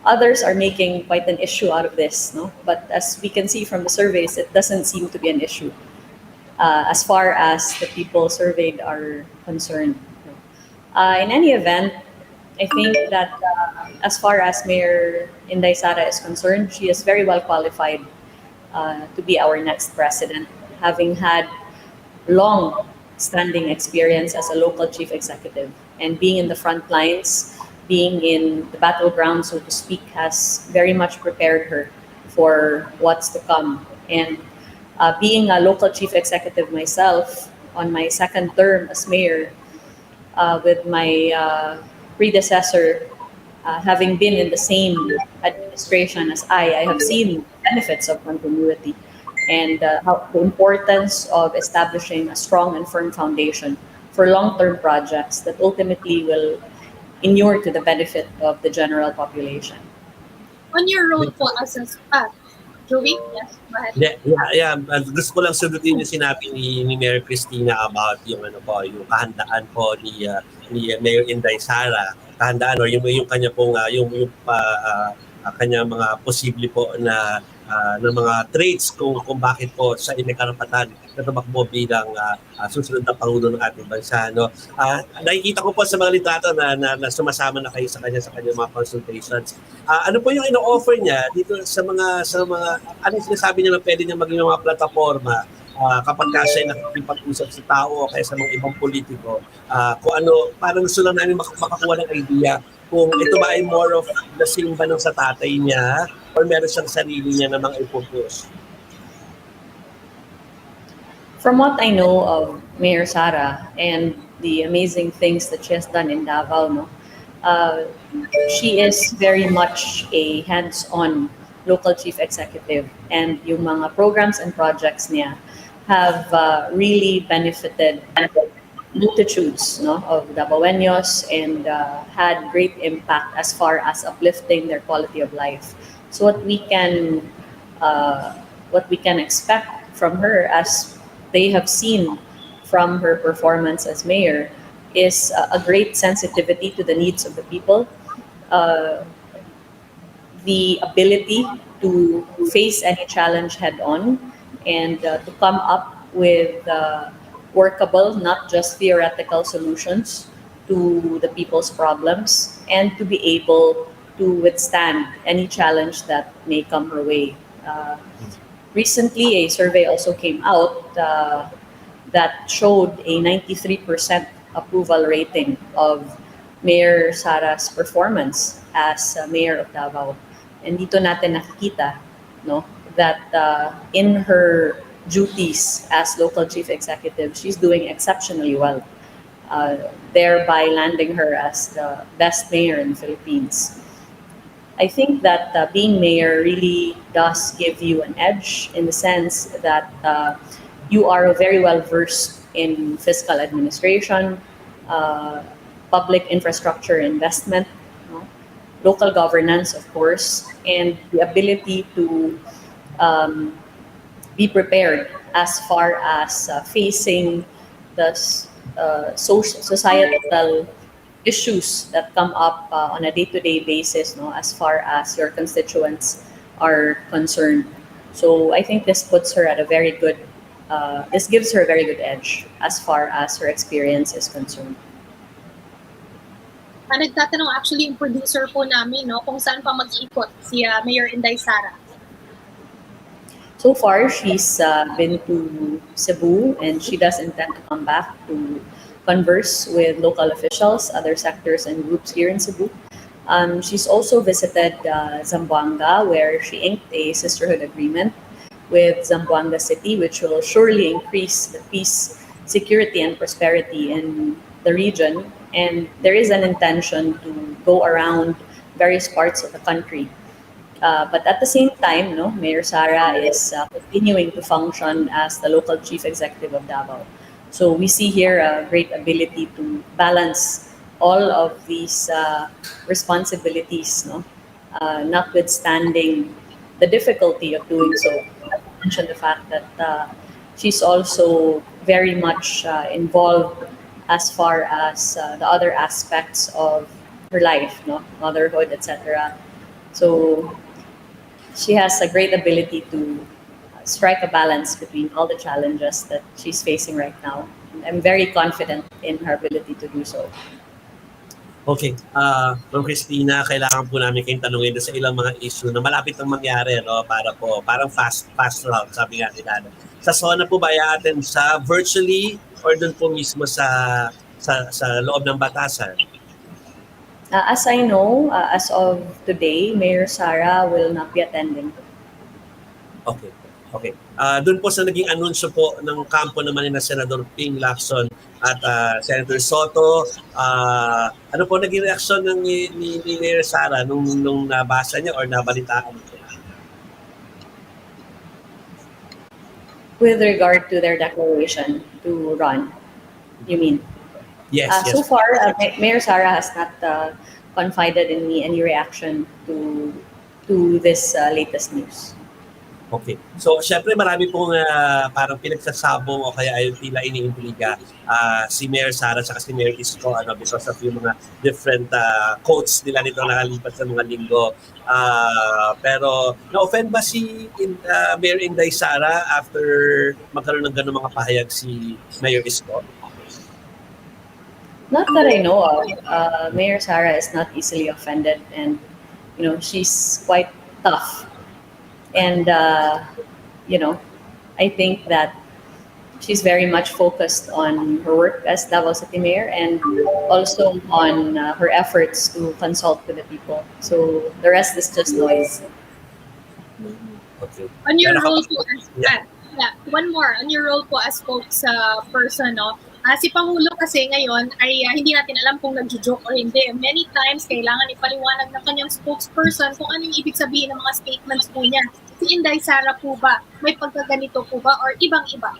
others are making quite an issue out of this, no? But as we can see from the surveys, it doesn't seem to be an issue as far as the people surveyed are concerned. In any event, I think that as far as Mayor Inday Sara is concerned, she is very well qualified to be our next president, having had long-standing experience as a local chief executive, and being in the front lines, being in the battleground, so to speak, has very much prepared her for what's to come. And being a local chief executive myself, on my second term as mayor, with my predecessor having been in the same administration as I have seen benefits of continuity, and how the importance of establishing a strong and firm foundation for long-term projects that ultimately will inure to the benefit of the general population. On your role po as Joey? Yes, go ahead. Yeah. Gusto ko lang sagutin yung sinabi ni Mayor Christina about yung yung kahandaan po ni Mayor Inday Sara, kahandaan or yung kanya pong kanya mga posible po na ng mga traits kung bakit po sa may karapatan na tumakbo bilang susunod na Pangulo ng ating bansa. No? Nakikita ko po sa mga litrato na sumasama na kayo sa kanya mga consultations. Ano po yung ino-offer niya dito sa mga ano yung sinasabi niya na pwede niya maging mga plataforma kapag siya nakikipag-usap sa tao o kaya sa mga ibang politiko, kung ano, parang gusto lang namin makakuha ng idea kung ito ba ay more of the same ba nung sa tatay niya or meron siyang sarili niya na mga ipupus. From what I know of Mayor Sara and the amazing things that she has done in Davao, no, she is very much a hands-on local chief executive, and yung mga programs and projects niya have really benefited multitudes, no, of Davaoeños, and had great impact as far as uplifting their quality of life. So what we can expect from her, as they have seen from her performance as mayor, is a great sensitivity to the needs of the people, the ability to face any challenge head on, and to come up with workable, not just theoretical solutions to the people's problems, and to be able to withstand any challenge that may come her way. Recently, a survey also came out that showed a 93% approval rating of Mayor Sara's performance as mayor of Davao. And dito natin nakikita, no, that in her duties as local chief executive, she's doing exceptionally well, thereby landing her as the best mayor in the Philippines. I think that being mayor really does give you an edge, in the sense that you are very well versed in fiscal administration, public infrastructure investment, no? Local governance, of course, and the ability to be prepared as far as facing the societal issues that come up on a day-to-day basis, no, as far as your constituents are concerned. So I think this puts her at a very good, this gives her a very good edge as far as her experience is concerned. Nagtatanong actually yung producer po namin, no, kung saan pa mag-ikot si Mayor Inday Sara. So far, she's been to Cebu, and she does intend to come back to converse with local officials, other sectors and groups here in Cebu. She's also visited Zamboanga, where she inked a sisterhood agreement with Zamboanga City, which will surely increase the peace, security, and prosperity in the region. And there is an intention to go around various parts of the country. But at the same time, no, Mayor Sara is continuing to function as the local chief executive of Davao. So we see here a great ability to balance all of these responsibilities, no, notwithstanding the difficulty of doing so. I mentioned the fact that she's also very much involved as far as the other aspects of her life, no, motherhood, etc. So she has a great ability to strike a balance between all the challenges that she's facing right now. And I'm very confident in her ability to do so. Okay, Ma'am Christina, kailangan po namin kayong tanungin sa ilang mga issue na malapit nang mangyari, no? Para po, parang fast route, sabi nga nila. Sa SONA po ba i-attend sa virtually or doon po mismo sa loob ng batasan? As I know, as of today, Mayor Sara will not be attending. Okay. Okay. Doon po sa naging anunsyo po ng kampo naman ni na Senador Ping Lacson at Senator Soto, ano po naging reaksyon ni Mayor Sara nung nabasa niya or nabalitaan niya? With regard to their declaration to run, you mean? Yes, yes. So far, Mayor Sara has not confided in me any reaction to this latest news. Okay. So, syempre marami pong parang pinagsasabong o kaya ay tila iniimpliga si Mayor Sara at si Mayor Isko because of yung mga different quotes nila nito nakalipas sa mga linggo. Pero, na-offend ba si Mayor Inday Sara after magkaroon ng gano'ng mga pahayag si Mayor Isko? Not that I know of. Mayor Sara is not easily offended, and she's quite tough. And I think that she's very much focused on her work as Davao City Mayor and also on her efforts to consult with the people. So the rest is just noise. Okay. On your role po as one more on your role po as spokesperson, no? Si Pangulo kasi ngayon ay hindi natin alam kung nagjo-joke or hindi. Many times kailangan ipaliwanag ng kanyang spokesperson kung ano yung ibig sabihin ng mga statements po niya. Si Inday Sara po ba, may pagkaganito po ba or ibang-iba?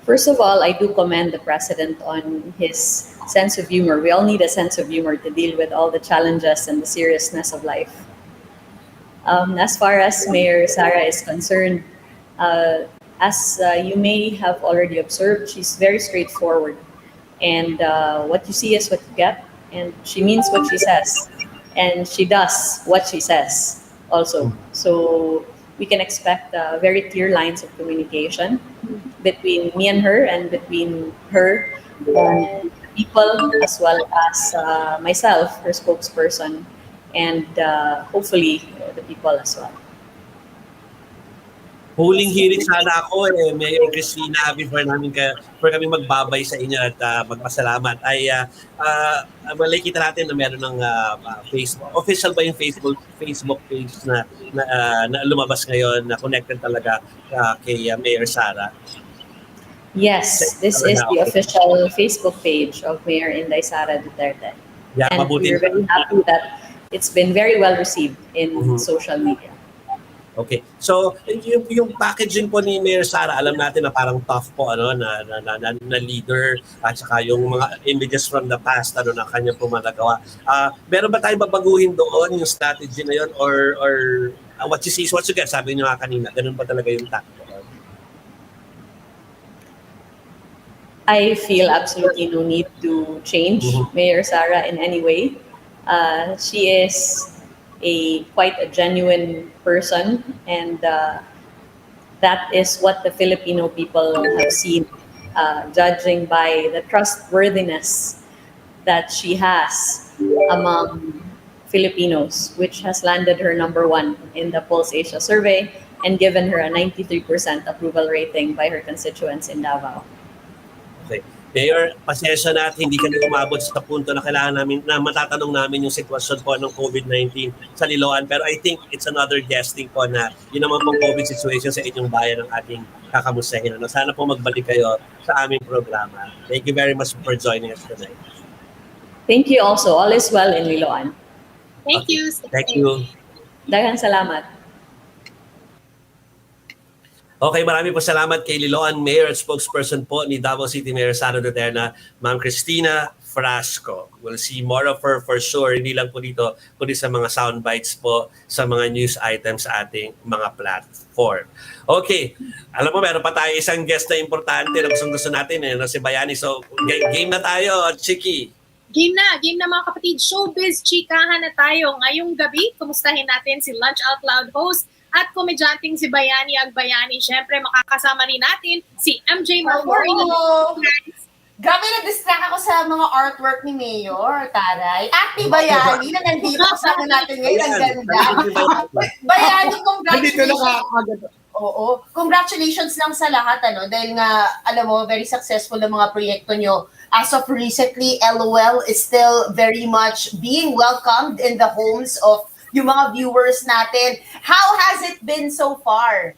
First of all, I do commend the President on his sense of humor. We all need a sense of humor to deal with all the challenges and the seriousness of life. As far as Mayor Sara is concerned, as you may have already observed, she's very straightforward. And what you see is what you get. And she means what she says. And she does what she says also. So we can expect very clear lines of communication between me and her and between her and people as well as myself, her spokesperson, and hopefully the people as well. Huling hirit sana ako Mayor Christina, before kami magbabay sa inyo at magpasalamat ay malakita natin na meron ng Facebook. Official ba yung Facebook page na lumabas ngayon na connected talaga kay Mayor Sara? Yes, this is the official Facebook page of Mayor Inday Sara Duterte. Yeah, and we're very happy that it's been very well received in social media. Okay. So, yung packaging po ni Mayor Sara, alam natin na parang tough po na leader at saka yung mga images from the past na kanya po managawa. Meron ba tayong babaguhin doon yung strategy na yun or what you see is what you get, sabi niyo nga kanina, ganun ba talaga yung tactic? I feel absolutely no need to change Mayor Sara in any way. She is quite a genuine person, and that is what the Filipino people have seen, judging by the trustworthiness that she has among Filipinos, which has landed her #1 in the Pulse Asia survey and given her a 93% approval rating by her constituents in Davao. Okay. Mayor, pasensya na at hindi kami umabot sa punto na kailangan namin, na matatanong namin yung sitwasyon po ng COVID-19 sa Liloan. Pero I think it's another guesting po na yun naman pong COVID situation sa inyong bayan ng ating kakamustahin. Ano? Sana po magbalik kayo sa aming programa. Thank you very much for joining us tonight. Thank you also. All is well in Liloan. Thank you. Thank you. Daghang salamat. Okay, marami po salamat kay Liloan Mayor at Spokesperson po ni Davao City Mayor Sara Duterte, Ma'am Christina Frasco. We'll see more of her for sure, hindi lang po dito, kundi sa mga soundbites po, sa mga news items sa ating mga platform. Okay, alam mo, meron pa tayo isang guest na importante na gusto natin, si Bayani. So, game na tayo, Chiqui. Game na mga kapatid. Showbiz, chikahan na tayo. Ngayong gabi, kumustahin natin si Lunch Out Loud host at komedyanteng si Bayani Agbayani. Siyempre, makakasama rin natin si MJ Malfoy. Grabe na-distract ako sa mga artwork ni Mayor, Taray. At ni Bayani na nandito kasama natin ngayon. Ang ganda. Bayani, congratulations. Oo. Congratulations lang sa lahat, dahil nga, alam mo, very successful ang mga proyekto nyo. As of recently, LOL is still very much being welcomed in the homes of yung mga viewers natin. How has it been so far?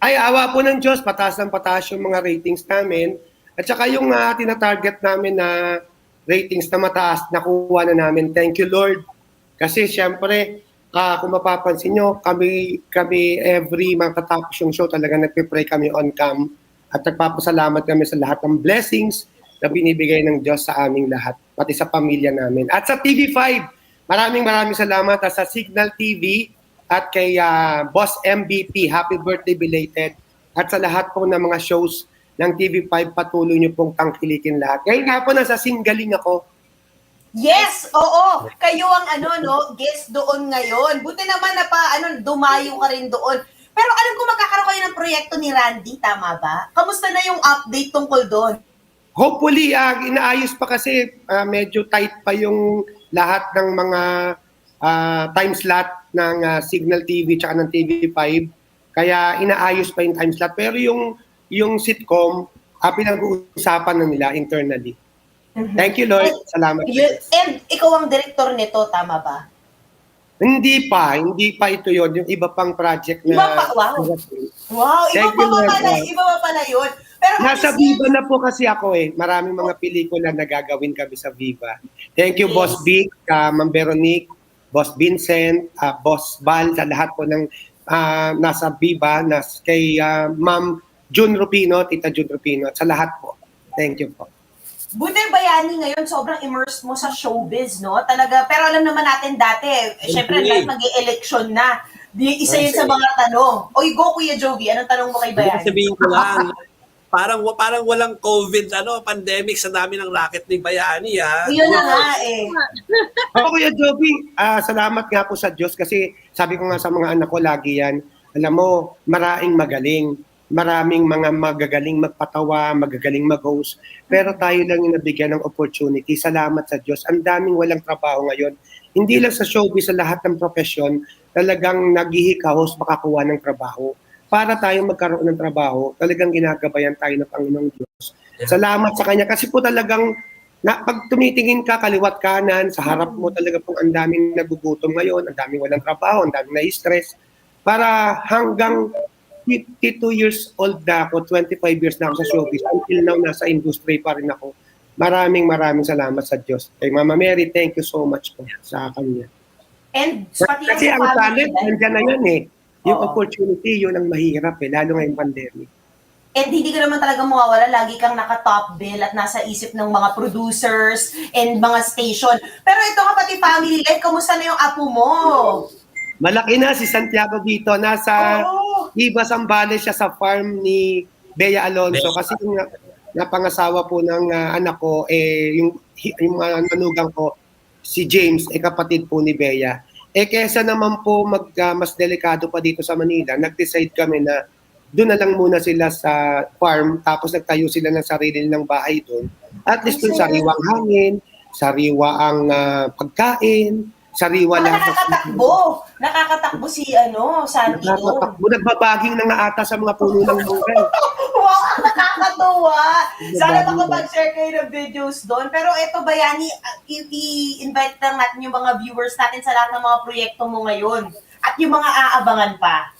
Ay, awa po ng Diyos, pataas ng pataas yung mga ratings namin. At saka yung tinatarget namin na ratings na mataas, nakuha na namin. Thank you, Lord. Kasi syempre, kung mapapansin nyo, kami every makatapos yung show, talaga nagpipray kami on cam. At nagpapasalamat kami sa lahat ng blessings na binibigay ng Diyos sa aming lahat, pati sa pamilya namin. At sa TV5, maraming salamat sa Signal TV at kay Boss MVP, happy birthday belated. At sa lahat po ng mga shows ng TV5, patuloy niyo pong tangkilikin lahat. Ngayon nga po, nasa Singaling ako. Yes, oo. Kayo ang guest doon ngayon. Buti naman na dumayo ka rin doon. Pero alam ko magkakaroon kayo ng proyekto ni Randy, tama ba? Kamusta na yung update tungkol doon? Hopefully, inaayos pa kasi medyo tight pa yung lahat ng mga time slot ng Signal TV tsaka ng TV5. Kaya inaayos pa yung time slot. Pero yung sitcom, pinag-uusapan na nila internally. Thank you, Lord. Salamat. And ikaw ang director nito, tama ba? Hindi pa ito yon, yung iba pang project na... Wow, iba pa pala yun. Pero nasa Viva na po kasi ako Maraming mga pelikula na gagawin kami sa Viva. Thank you, yes. Boss Vic, Ma'am Veronique, Boss Vincent, Boss Val, sa lahat po ng nasa Viva, kay Ma'am June Rupino, Tita June Rupino, at sa lahat po. Thank you po. Buti Bayani ngayon, sobrang immersed mo sa showbiz, no? Talaga, pero alam naman natin dati, syempre lahat mag-eleksyon na. Isa yun sa mga tanong. Oy, go Kuya Jove, anong tanong mo kay Bayani? Sabihin ko lang, parang walang COVID, pandemic sa dami ng racket ni Bayani, ha? Yun na nga Kuya Jove, salamat nga po sa Diyos kasi sabi ko nga sa mga anak ko lagi yan, alam mo, maraming mga magagaling magpatawa, magagaling mag-host, pero tayo lang yung nabigyan ng opportunity. Salamat sa Diyos. Ang daming walang trabaho ngayon. Hindi lang sa showbiz, sa lahat ng profesyon, talagang naghihikahos makakuha ng trabaho. Para tayo magkaroon ng trabaho, talagang ginagabayan tayo ng Panginoong Diyos. Salamat sa Kanya. Kasi po talagang, pag tumitingin ka, kaliwat kanan, sa harap mo talaga pong ang daming nagugutom ngayon, ang daming walang trabaho, ang daming na-stress. Para hanggang 52 years old na ako, 25 years na ako sa showbiz. Until now, nasa industry pa rin ako. Maraming salamat sa Diyos. Kay Mama Mary, thank you so much po sa Kanya. And kasi ang talent, nandiyan na yun Yung opportunity, yun ang mahirap lalo ngayong pandemic. And hindi ka naman talaga mawawala, lagi kang naka-top bill at nasa isip ng mga producers and mga station. Pero ito nga pati family life, kamusta na yung apo mo? Malaki na si Santiago dito. Nasa Iba Zambales siya sa farm ni Bea Alonso. Kasi yung napangasawa po ng anak ko, yung manugang ko, si James, kapatid po ni Bea. Kesa naman po mas delikado pa dito sa Manila, nag-decide kami na doon na lang muna sila sa farm, tapos nagtayo sila ng sarili nilang bahay doon. At least doon sariwang hangin, sariwa ang pagkain, sariwa lahat. Nakakatakbo si Santi doon. Nakakatakbo, nagbabaging na nga ata sa mga puno ng mungkay. Wow, nakakatuwa. Sana makapag-share kayo ng videos doon. Pero ito, Bayani, i-invite lang natin yung mga viewers natin sa lahat ng mga proyekto mo ngayon. At yung mga aabangan pa.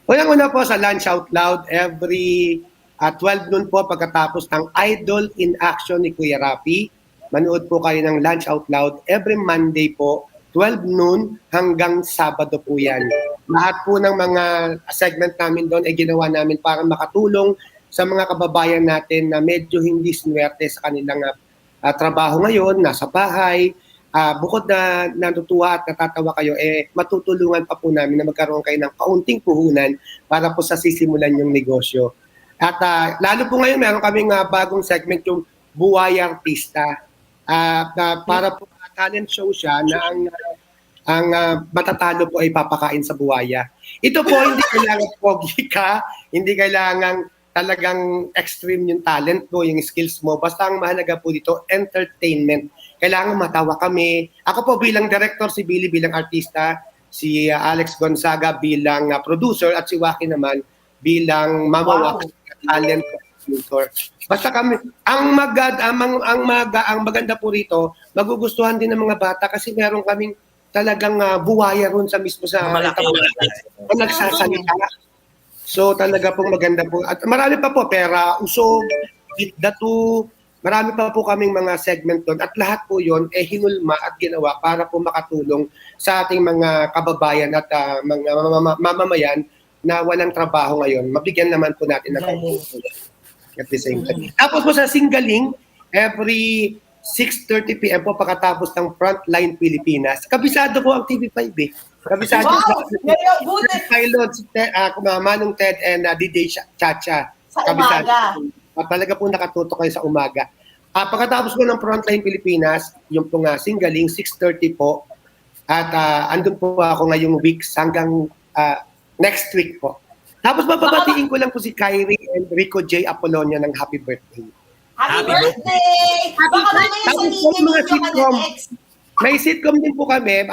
Unang-una po sa Lunch Out Loud, every 12 noon po pagkatapos ng Idol in Action ni Kuya Rapi. Manood po kayo ng Lunch Out Loud every Monday po, 12 noon hanggang Sabado po yan. Lahat po ng mga segment namin doon ay ginawa namin para makatulong sa mga kababayan natin na medyo hindi swerte sa kanilang trabaho ngayon, nasa bahay. Bukod na natutuwa at natatawa kayo, matutulungan pa po namin na magkaroon kayo ng kaunting puhunan para po sa sisimulan yung negosyo. At lalo po ngayon, meron kaming bagong segment, yung Buhay Artista. Para po talent show siya na ang matatalo po ay papakain sa buwaya. Ito po, hindi kailangan pogi ka, hindi kailangan talagang extreme yung talent mo, yung skills mo. Basta ang mahalaga po dito, entertainment. Kailangan matawa kami. Ako po bilang director, si Billy bilang artista, si Alex Gonzaga bilang producer, at si Waki naman bilang mamawak talent producer. Basta kami, ang maganda po rito, magugustuhan din ng mga bata kasi meron kaming talagang buwaya ron sa mismo sa nagsasalita. So talaga pong maganda po. At marami pa po, pera, usog, datu, marami pa po kaming mga segment doon. At lahat po yon hinulma at ginawa para po makatulong sa ating mga kababayan at mga mamamayan na walang trabaho ngayon. Mabigyan naman po natin ng at the same time. Tapos po sa Singaling, every 6:30 p.m. po pagkatapos ng Frontline Pilipinas. Kabisado po ang TV5 eh. Kabisado po. Pilot, Manong Ted and DJ Chacha. Sa umaga. Talaga po nakatutok kayo sa umaga. Pagkatapos po ng Frontline Pilipinas, yung pong Singaling, 6:30 po. At andun po ako ngayong weeks hanggang next week po. Tapos mababatiin ko lang po si Kyrie and Rico J. Apollonia ng happy birthday. Happy birthday! Baka mamaya Tapos po yung mga sitcom. May sitcom din po kami,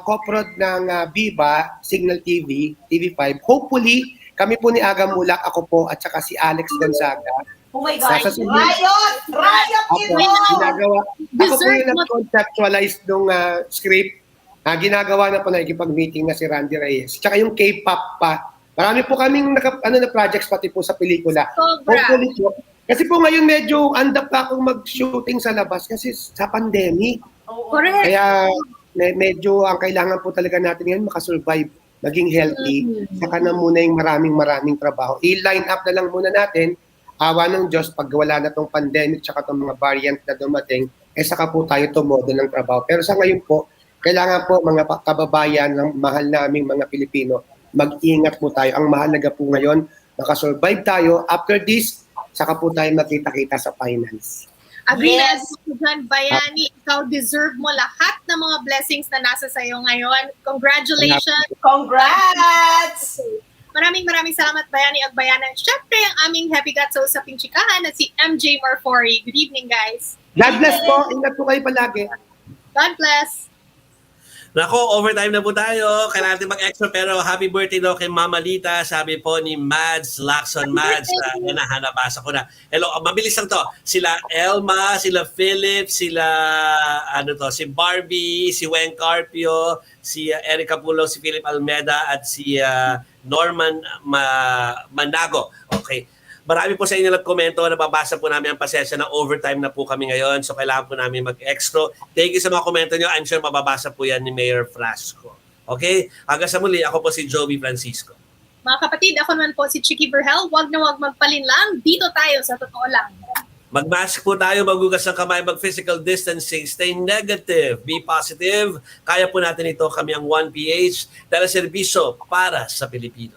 co-prod ng Viva, Signal TV, TV5. Hopefully, kami po ni Aga Mulak, ako po, at saka si Alex Gonzaga. Oh my God! Riot! Ginagawa. Ako po yung nag-conceptualize ng script. Ginagawa na po na ikipag-meeting na si Randy Reyes. Tsaka yung K-pop pa. Marami po kaming na projects pati po sa pelikula. Hopefully po. Kasi po ngayon medyo andap pa akong mag-shooting sa labas kasi sa pandemic. Correct. Kaya medyo ang kailangan po talaga natin ngayon makasurvive, maging healthy. Saka na muna yung maraming trabaho. I-line up na lang muna natin. Awa ng Diyos, pag wala na tong pandemic tsaka tong mga variant na dumating, saka po tayo tumodo ng trabaho. Pero sa ngayon po, kailangan po mga kababayan ng mahal naming mga Pilipino, mag-ingat po tayo. Ang mahalaga po ngayon, makasurvive tayo. After this, saka po tayo makita-kita sa finance. Agree na dyan, Bayani. Ikaw deserve mo lahat ng mga blessings na nasa sayo ngayon. Congratulations! Congrats! Maraming salamat, Bayani Agbayani. Siyempre, ang aming happy got sa usaping chikahan na si MJ Marfori. Good evening, guys. God bless po. Ingat po kayo palagi. God bless. Nako, overtime na po tayo. Kailangan natin mag-extra pero happy birthday daw kay Mama Lita. Sabi po ni Mads Lacson. Mads, nabasa ko na. Hello, mabilis lang to. Sila Elma, sila Philip, sila si Barbie, si Wen Carpio, si Erica Pulo, si Philip Almeda at si Norman Manago. Okay. Marami po sa inyo nag-komento, nababasa po namin ang pasensya na overtime na po kami ngayon. So kailangan po namin mag-extra. Thank you sa mga komento nyo. I'm sure mababasa po yan ni Mayor Frasco. Okay? Hanggang sa muli, ako po si Jove Francisco. Mga kapatid, ako naman po si Chiqui Vergel. Huwag na huwag magpalinlang. Dito tayo sa totoo lang. Mag-mask po tayo, magugas ng kamay, mag-physical distancing, stay negative, be positive. Kaya po natin ito, kami ang 1PH, dahil serbisyo para sa Pilipino.